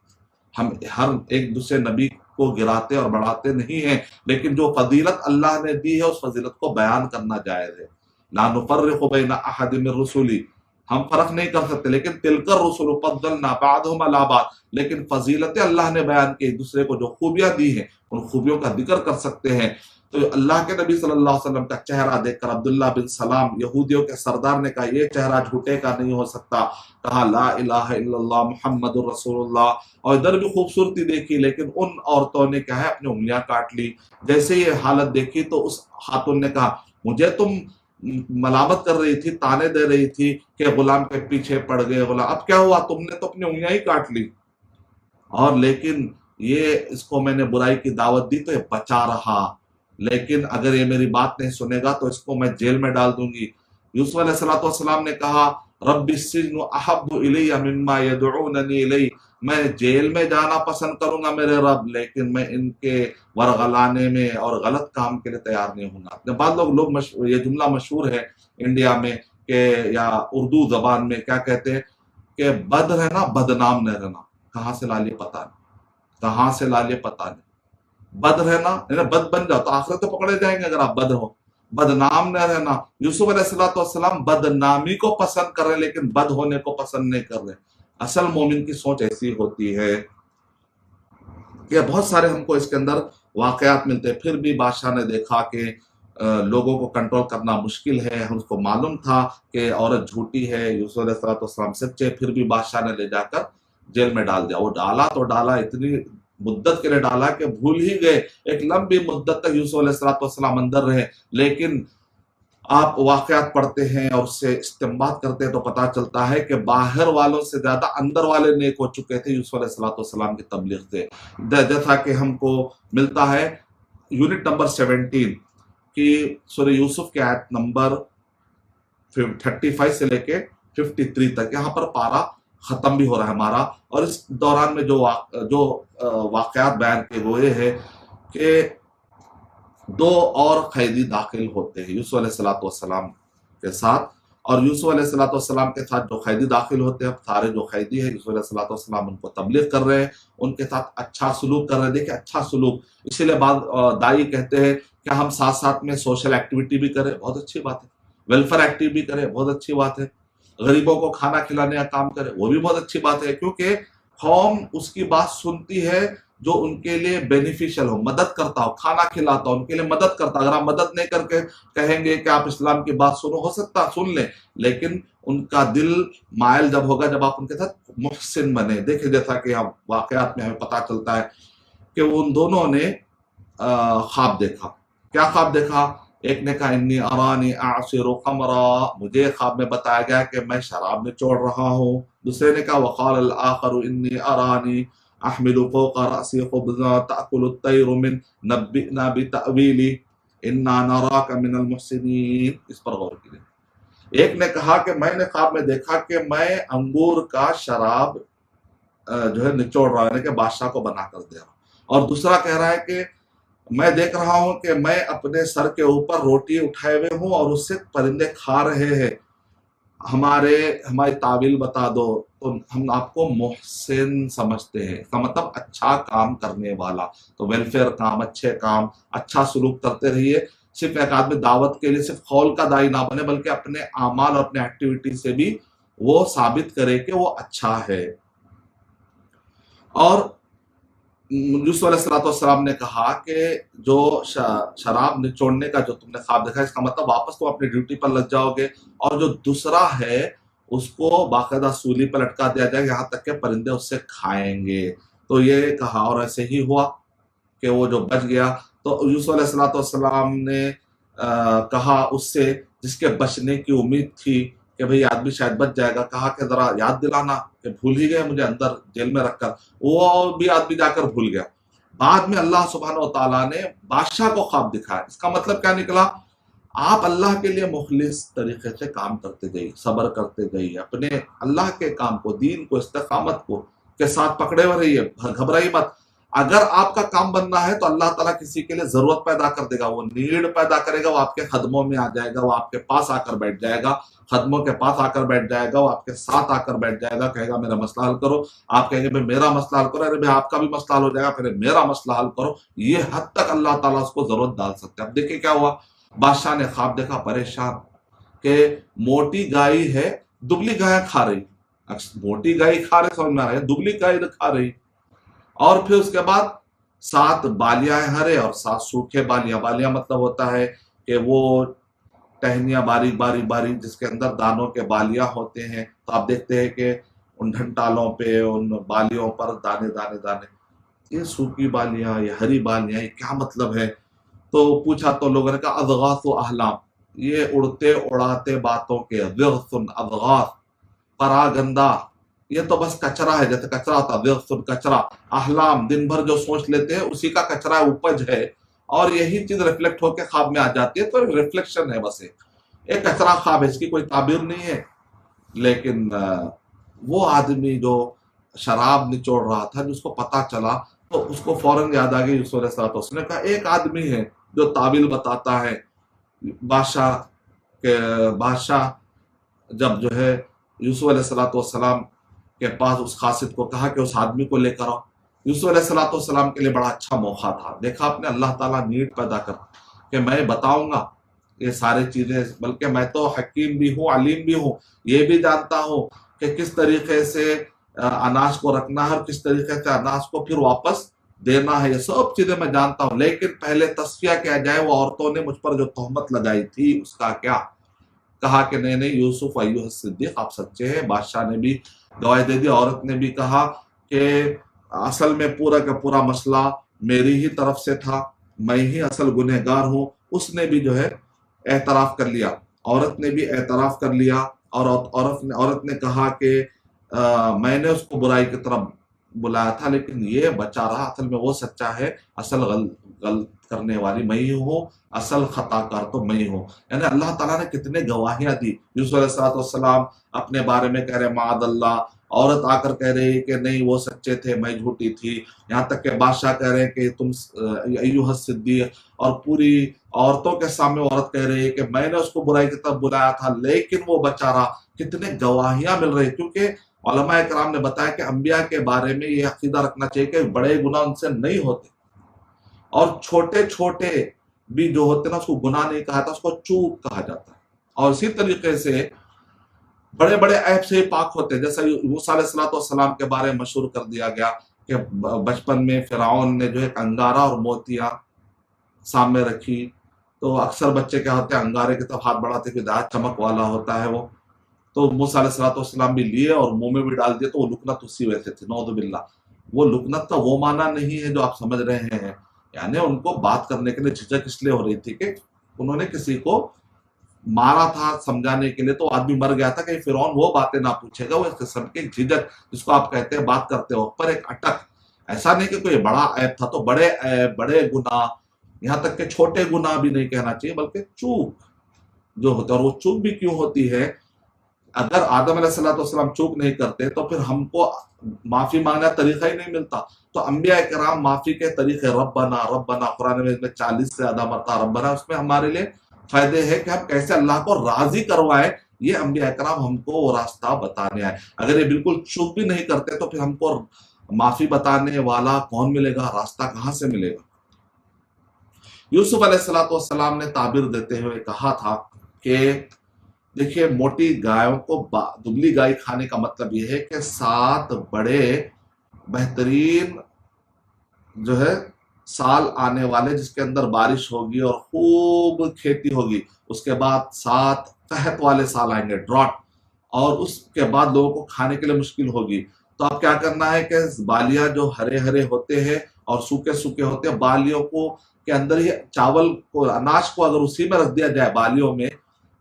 ہم ہر ایک دوسرے نبی کو گراتے اور بڑھاتے نہیں ہیں، لیکن جو فضیلت اللہ نے دی ہے اس فضیلت کو بیان کرنا جائز ہے۔ لا نفرق بین احد من رسلی، ہم فرق نہیں کر سکتے، لیکن تلک الرسل فضلنا بعضهم علی بعض، لیکن فضیلتیں اللہ نے بیان کی، ایک دوسرے کو جو خوبیاں دی ہیں ان خوبیوں کا ذکر کر سکتے ہیں۔ تو اللہ کے نبی صلی اللہ علیہ وسلم کا چہرہ دیکھ کر عبداللہ بن سلام یہودیوں کے سردار نے کہا یہ چہرہ جھوٹے کا نہیں ہو سکتا، کہا لا الہ الا اللہ محمد الرسول اللہ، اور ادھر بھی خوبصورتی دیکھی، لیکن ان عورتوں نے کیا ہے اپنی انگلیاں کاٹ لی۔ جیسے یہ حالت دیکھی تو اس خاتون نے کہا مجھے تم ملامت کر رہی تھی، تانے دے رہی تھی کہ غلام کے پیچھے پڑ گئے غلام، اب کیا ہوا، تم نے تو اپنی انگلیاں ہی کاٹ لی، اور لیکن یہ اس کو میں نے برائی کی دعوت دی تو یہ بچا رہا، لیکن اگر یہ میری بات نہیں سنے گا تو اس کو میں جیل میں ڈال دوں گی۔ یوسف علیہ السلام نے کہا رب السجن احب الی مما یدعوننی الی، میں جیل میں جانا پسند کروں گا میرے رب، لیکن میں ان کے ورغلانے میں اور غلط کام کے لیے تیار نہیں ہوں گا۔ بعض لوگ یہ جملہ مشہور ہے انڈیا میں کہ یا اردو زبان میں کیا کہتے ہیں کہ بد رہنا بدنام نہ رہنا، کہاں سے لالیے پتہ نہیں، بد رہنا یعنی بد بن جاؤ تو آخرت تو پکڑے جائیں گے اگر آپ بد ہو، بدنام نہ رہنا۔ یوسف علیہ السلام بدنامی کو پسند کر رہے لیکن بد ہونے کو پسند نہیں کر رہے۔ اصل مومن کی سوچ ایسی ہوتی ہے کہ بہت سارے ہم کو اس کے اندر واقعات ملتے ہیں۔ پھر بھی بادشاہ نے دیکھا کہ لوگوں کو کنٹرول کرنا مشکل ہے، اس کو معلوم تھا کہ عورت جھوٹی ہے، یوسف علیہ السلام سچے، پھر بھی بادشاہ نے لے جا کر جیل میں ڈال دیا۔ وہ ڈالا اتنی مدت کے لیے ڈالا کہ بھول ہی گئے، ایک لمبی مدت تک یوسف علیہ السلام اندر رہے، لیکن آپ واقعات پڑھتے ہیں اور اس سے استنباط کرتے ہیں تو پتہ چلتا ہے کہ باہر والوں سے زیادہ اندر والے نیک ہو چکے تھے یوسف علیہ السلام کی تبلیغ سے۔ جیسا کہ ہم کو ملتا ہے یونٹ نمبر 17 کی سورہ یوسف کے آیت نمبر 35 سے لے کے 53 تک، یہاں پر پارہ ختم بھی ہو رہا ہے ہمارا، اور اس دوران میں جو واقعات بیان کیے ہوئے ہیں کہ 2 اور قیدی داخل ہوتے ہیں یوسف علیہ السلام کے ساتھ، اور یوسف علیہ السلام کے ساتھ جو قیدی داخل ہوتے ہیں، سارے جو قیدی ہیں یوسف علیہ السلام ان کو تبلیغ کر رہے ہیں، ان کے ساتھ اچھا سلوک کر رہے ہیں۔ دیکھیں اچھا سلوک، اسی لیے بعض دائی کہتے ہیں کہ ہم ساتھ میں سوشل ایکٹیویٹی بھی کریں، بہت اچھی بات ہے، ویلفیئر ایکٹیویٹی بھی کریں، بہت اچھی بات ہے، غریبوں کو کھانا کھلانے کا کام کرے، وہ بھی بہت اچھی بات ہے، کیونکہ قوم اس کی بات سنتی ہے جو ان کے لیے بینیفیشل ہو، مدد کرتا ہو، کھانا کھلاتا ہو، ان کے لیے مدد کرتا۔ اگر آپ مدد نہیں کر کے کہیں گے کہ آپ اسلام کی بات سنو، ہو سکتا سن لیں، لیکن ان کا دل مائل جب ہوگا جب آپ ان کے ساتھ محسن بنے۔ دیکھیں جیسا کہ واقعات میں ہمیں پتہ چلتا ہے کہ ان دونوں نے خواب دیکھا۔ کیا خواب دیکھا؟ ایک نے کہا انی ارانی اعصر خمرا، مجھے خواب میں بتایا گیا کہ میں شراب نچوڑ رہا ہوں۔ دوسرے نے کہا وقال الاخر انی ارانی احمل فوق رأسی خبزا تأکل الطیر من نبئنا بتأویلی انا نراک من المحسنین۔ اس پر غور کیجیے۔ ایک نے کہا کہ میں نے خواب میں دیکھا کہ میں انگور کا شراب جو ہے نچوڑ رہا ہے کہ بادشاہ کو بنا کر دے رہا، اور دوسرا کہہ رہا ہے کہ میں دیکھ رہا ہوں کہ میں اپنے سر کے اوپر روٹی اٹھائے ہوئے ہوں اور اس سے پرندے کھا رہے ہیں، ہماری تعویل بتا دو۔ تو ہم آپ کو محسن سمجھتے ہیں، کا مطلب اچھا کام کرنے والا، تو ویلفیئر کام، اچھے کام، اچھا سلوک کرتے رہیے۔ صرف ایک آدمی دعوت کے لیے صرف قول کا داعی نہ بنے، بلکہ اپنے اعمال اور اپنے ایکٹیویٹی سے بھی وہ ثابت کرے کہ وہ اچھا ہے۔ اور یوسف علیہ السلام نے کہا کہ جو شراب نچوڑنے کا جو تم نے خواب دیکھا، اس کا مطلب واپس تم اپنی ڈیوٹی پر لگ جاؤ گے، اور جو دوسرا ہے اس کو باقاعدہ سولی پر لٹکا دیا جائے گا، یہاں تک کہ پرندے اس سے کھائیں گے۔ تو یہ کہا، اور ایسے ہی ہوا کہ وہ جو بچ گیا۔ تو یوسف علیہ السلام نے کہا اس سے جس کے بچنے کی امید تھی کہ بھئی آدمی شاید بچ جائے گا، کہا کہ ذرا یاد دلانا کہ بھول ہی گئے مجھے اندر جیل میں رکھ کر۔ وہ بھی آدمی جا کر بھول گیا۔ بعد میں اللہ سبحانہ و تعالیٰ نے بادشاہ کو خواب دکھایا۔ اس کا مطلب کیا نکلا؟ آپ اللہ کے لیے مخلص طریقے سے کام کرتے جائیے، صبر کرتے جائیے، اپنے اللہ کے کام کو، دین کو، استقامت کو کے ساتھ پکڑے ہوئے رہیے، گھبرائی مت۔ اگر آپ کا کام بننا ہے تو اللہ تعالیٰ کسی کے لیے ضرورت پیدا کر دے گا، وہ نیڈ پیدا کرے گا، وہ آپ کے خدموں میں آ جائے گا، وہ آپ کے پاس آ کر بیٹھ جائے گا، خدموں کے پاس آ کر بیٹھ جائے گا، وہ آپ کے ساتھ آ کر بیٹھ جائے گا، کہے گا میرا مسئلہ حل کرو۔ آپ کہیں گے بھائی میرا مسئلہ حل کرو، ارے بھائی آپ کا بھی مسئلہ حل ہو جائے گا، پھر میرا مسئلہ حل کرو۔ یہ حد تک اللہ تعالیٰ اس کو ضرورت ڈال سکتے ہیں۔ اب دیکھیں کیا ہوا، بادشاہ نے خواب دیکھا پریشان کہ موٹی گائے ہے، دبلی گائے کھا رہی، موٹی گائے کھا رہے سمجھ میں آ رہا ہے، دبلی گائے کھا رہی، اور پھر اس کے بعد 7 بالیاں ہرے اور 7 سوکھے بالیاں۔ بالیاں مطلب ہوتا ہے کہ وہ ٹہنیاں باریک باریک باریک جس کے اندر دانوں کے بالیاں ہوتے ہیں۔ تو آپ دیکھتے ہیں کہ ان ڈھنٹالوں پہ، ان بالیوں پر دانے دانے دانے۔ یہ سوکھی بالیاں، یہ ہری بالیاں، یہ کیا مطلب ہے؟ تو پوچھا تو لوگوں نے کہا اضغاث و احلام، یہ اڑتے اڑاتے باتوں کے، ضغث اضغاث، پراگندہ، یہ تو بس کچرا ہے، جیسے کچرا ہوتا ہے ضغث کچرا، احلام دن بھر جو سوچ لیتے ہیں اسی کا کچرا اپج ہے، اور یہی چیز ریفلیکٹ ہو کے خواب میں آ جاتی ہے۔ تو ریفلیکشن ہے، بس ایک کچرا خواب ہے، اس کی کوئی تعبیر نہیں ہے۔ لیکن وہ آدمی جو شراب نچوڑ رہا تھا، جس کو پتا چلا تو اس کو فوراً یاد آ گئی یوسف علیہ السلام۔ اس نے کہا ایک آدمی ہے جو تعبیر بتاتا ہے۔ بادشاہ جب جو ہے یوسف علیہ السلام کے پاس اس قاصد کو کہا کہ اس آدمی کو لے کر آؤ، یوسف علیہ السلام کے لیے بڑا اچھا موقع تھا۔ دیکھا آپ نے، اللہ تعالیٰ نیڈ پیدا کر کہ میں بتاؤں گا یہ ساری چیزیں، بلکہ میں تو حکیم بھی ہوں، علیم بھی ہوں، یہ بھی جانتا ہوں کہ کس طریقے سے اناج کو رکھنا ہے اور کس طریقے سے اناج کو پھر واپس دینا ہے، یہ سب چیزیں میں جانتا ہوں۔ لیکن پہلے تصفیہ کیا جائے، وہ عورتوں نے مجھ پر جو تہمت لگائی تھی اس کا کیا؟ کہا کہ نہیں نہیں یوسف ایھا الصدیق، آپ سچے ہیں۔ بادشاہ نے بھی گواہی دے دی، عورت نے بھی کہا کہ اصل میں پورا کا پورا مسئلہ میری ہی طرف سے تھا، میں ہی اصل گنہگار ہوں۔ اس نے بھی جو ہے اعتراف کر لیا، عورت نے بھی اعتراف کر لیا، اور عورت نے کہا کہ میں نے اس کو برائی کی طرف بلایا تھا، لیکن یہ بچا رہا، اصل میں وہ سچا ہے، اصل غلط کرنے والی میں ہی ہوں، اصل خطا کار تو میں ہی ہوں۔ یعنی اللہ تعالیٰ نے کتنے گواہیاں دی۔ یوسف علیہ السلام اپنے بارے میں کہہ رہے معاذ اللہ، عورت آ کر کہہ رہی کہ نہیں وہ سچے تھے، میں جھوٹی تھی، یہاں تک کہ بادشاہ کہہ رہے کہ تم ایھا الصدیق، اور پوری عورتوں کے سامنے عورت کہہ رہی ہے کہ میں نے اس کو برائی کی طرف بلایا تھا لیکن وہ بچا رہا۔ کتنے گواہیاں مل رہی، کیونکہ علماء کرام نے بتایا کہ انبیاء کے بارے میں یہ عقیدہ رکھنا چاہیے کہ بڑے گناہ ان سے نہیں ہوتے، اور چھوٹے چھوٹے بھی جو ہوتے نا اس کو گناہ نہیں کہا تھا، اس کو چوک کہا جاتا ہے۔ اور اسی طریقے سے بڑے بڑے عیب سے ہی پاک ہوتے ہیں، جیسا موسیٰ علیہ السلام کے بارے میں مشہور کر دیا گیا کہ بچپن میں فرعون نے جو ہے انگارہ اور موتیاں سامنے رکھی، تو اکثر بچے کیا ہوتے ہیں انگارے کی طرف ہاتھ بڑھاتے کہ داغ چمک والا ہوتا ہے وہ، تو موسیٰ علیہ السلام بھی لیے اور منہ میں بھی ڈال دیے، تو وہ لکنت اسی ویسے تھی، نعوذ باللہ۔ وہ لکنت کا وہ معنی نہیں ہے جو آپ سمجھ رہے ہیں، یعنی ان کو بات کرنے کے لیے جھجک اس لیے ہو رہی تھی کہ انہوں نے کسی کو مارا تھا سمجھانے کے لیے، تو آدمی مر گیا تھا کہ فرعون وہ باتیں نہ پوچھے گا، وہ اس قسم کی جھجک جس کو آپ کہتے ہیں بات کرتے وقت پر ایک اٹک۔ ایسا نہیں کہ کوئی بڑا عیب تھا، تو بڑے عیب، بڑے گناہ، یہاں تک کہ چھوٹے گناہ بھی نہیں کہنا چاہیے بلکہ چوک جو ہوتا ہے، اور وہ چوک بھی کیوں ہوتی ہے؟ اگر آدم علیہ السلام چوک نہیں کرتے تو پھر ہم کو معافی مانگنے کا طریقہ ہی نہیں ملتا۔ تو انبیاء کرام معافی کے طریقے ربنا ربنا، قرآن میں 40 سے زیادہ مرتبہ ربنا، اس میں ہمارے لیے فائدے ہیں کہ ہم کیسے اللہ کو راضی کروائیں، یہ انبیاء کرام ہم کو وہ راستہ بتانے آئے۔ اگر یہ بالکل چوک بھی نہیں کرتے تو پھر ہم کو معافی بتانے والا کون ملے گا، راستہ کہاں سے ملے گا؟ یوسف علیہ السلام نے تعبیر دیتے ہوئے کہا تھا کہ دیکھیے موٹی گایوں کو دبلی گائے کھانے کا مطلب یہ ہے کہ 7 بڑے بہترین جو ہے سال آنے والے جس کے اندر بارش ہوگی اور خوب کھیتی ہوگی، اس کے بعد 7 قحط والے سال آئیں گے، ڈراٹ، اور اس کے بعد لوگوں کو کھانے کے لیے مشکل ہوگی. تو اب کیا کرنا ہے کہ بالیاں جو ہرے ہرے ہوتے ہیں اور سوکھے سوکھے ہوتے ہیں، بالیوں کو کے اندر ہی چاول کو، اناج کو اگر اسی میں رکھ دیا جائے بالیوں میں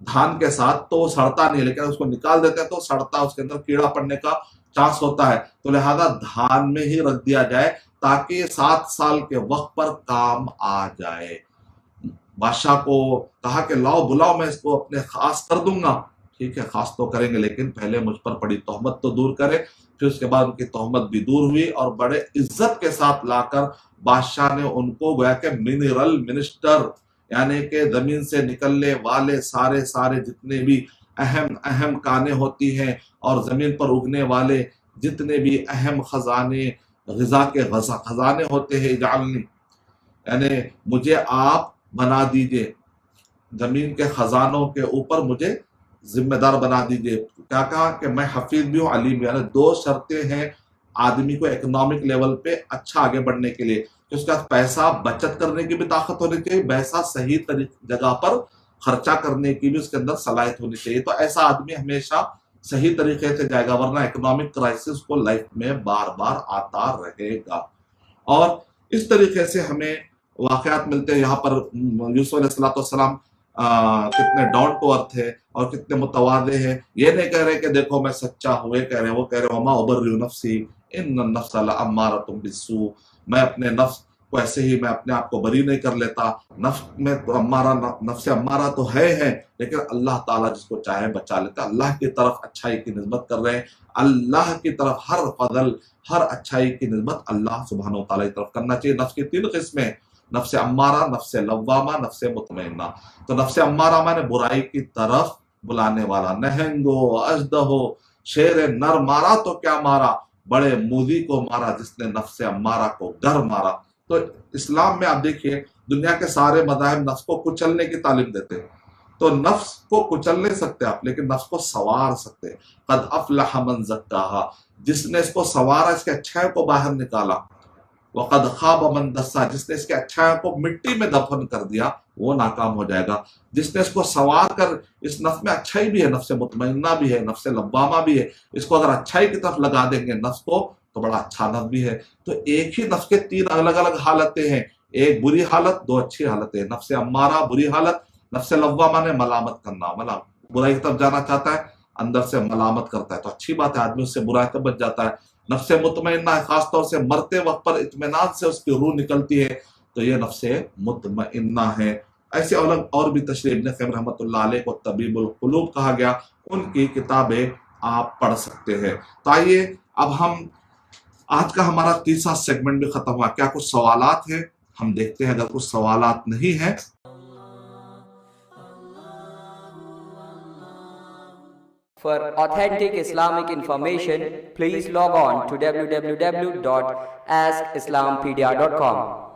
دھان کے ساتھ تو وہ سڑتا نہیں، لیکن اس کو نکال دیتے ہیں تو سڑتا، اس کے اندر کیڑا پڑنے کا چانس ہوتا ہے. تو لہذا دھان میں ہی رکھ دیا جائے تاکہ 7 سال کے وقت پر کام آ جائے. بادشاہ کو کہا کہ لاؤ بلاؤ، میں اس کو اپنے خاص کر دوں گا. ٹھیک ہے، خاص تو کریں گے لیکن پہلے مجھ پر پڑی تہمت تو دور کرے. پھر اس کے بعد ان کی تہمت بھی دور ہوئی اور بڑے عزت کے ساتھ لا کر بادشاہ نے ان کو گویا کہ منرل منسٹر، یعنی کہ زمین سے نکلنے والے سارے جتنے بھی اہم کانیں ہوتی ہیں اور زمین پر اگنے والے جتنے بھی اہم خزانے، غذا کے خزانے ہوتے ہیں، اجعلنی، یعنی مجھے آپ بنا دیجئے، زمین کے خزانوں کے اوپر مجھے ذمہ دار بنا دیجئے. کیا کہا کہ میں حفیظ بھی ہوں، علیم بھی. یعنی 2 شرطیں ہیں آدمی کو اکنامک لیول پہ اچھا آگے بڑھنے کے لیے. اس کا پیسہ بچت کرنے کی بھی طاقت ہونی چاہیے، پیسہ صحیح جگہ پر خرچہ کرنے کی بھی اس کے اندر صلاحیت ہونی چاہیے. تو ایسا آدمی ہمیشہ صحیح طریقے سے جائے گا، ورنہ اکنامک کرائسس کو لائف میں بار بار آتا رہے گا. اور اس طریقے سے ہمیں واقعات ملتے ہیں. یہاں پر یوسف علیہ السلام کتنے ڈاؤن ٹو ارتھ ہے اور کتنے متواضع ہیں. یہ نہیں کہہ رہے کہ دیکھو میں سچا ہوں، یہ کہہ رہے ہیں، وہ کہہ رہے وما ابرئ نفسی ان النفس لامارۃ بالسوء، میں اپنے نفس کو ایسے ہی میں اپنے آپ کو بری نہیں کر لیتا. نفس میں تو نفس امارہ تو ہے لیکن اللہ تعالیٰ جس کو چاہے بچا لیتا. اللہ کی طرف اچھائی کی نسبت کر رہے ہیں، اللہ کی طرف ہر فضل، ہر اچھائی کی نسبت اللہ سبحانہ و تعالیٰ کی طرف کرنا چاہیے. نفس کی 3 قسمیں، نفس امارہ، نفس لوامہ، نفس مطمئنہ. تو نفس امارہ مانے برائی کی طرف بلانے والا. نہنگو اژدہو، شیر نر مارا تو کیا مارا، بڑے موذی کو مارا جس نے نفس امارہ کو گر مارا. تو اسلام میں آپ دیکھیے دنیا کے سارے مذاہب نفس کو کچلنے کی تعلیم دیتے ہیں. تو نفس کو کچل نہیں سکتے آپ، لیکن نفس کو سوار سکتے ہیں. قد افلح من زکاہا، جس نے اس کو سوارا، اس کے اچھائیوں کو باہر نکالا. وقد خاب من دسا، جس نے اس کے اچھائیوں کو مٹی میں دفن کر دیا وہ ناکام ہو جائے گا. جس نے اس کو سوار کر، اس نفس میں اچھائی بھی ہے، نفس مطمئنہ بھی ہے، نفس لوامہ بھی ہے، اس کو اگر اچھائی کی طرف لگا دیں گے نفس کو تو بڑا اچھا نفس بھی ہے. تو ایک ہی نفس کے 3 الگ الگ حالتیں ہیں، ایک بری حالت، 2 اچھی حالتیں. نفس امارہ بری حالت، نفس لوامہ نے ملامت کرنا، برائی کی طرف جانا چاہتا ہے، اندر سے ملامت کرتا ہے. تو اچھی بات ہے، آدمی اس سے برائی سے بچ جاتا ہے. نفس مطمئنہ ہے، خاص طور سے مرتے وقت پر اطمینان سے اس کی روح نکلتی ہے، تو یہ نفس مطمئنہ ہے. ایسے اور بھی تشریح ابن قیم رحمۃ اللہ علیہ کو طبیب القلوب کہا گیا، ان کی کتابیں آپ پڑھ سکتے ہیں. تو آئیے اب ہم آج کا ہمارا 3را سیگمنٹ بھی ختم ہوا. کیا کچھ سوالات ہیں؟ ہم دیکھتے ہیں. اگر کچھ سوالات نہیں ہیں For authentic Islamic information, please log on to www.askislampedia.com.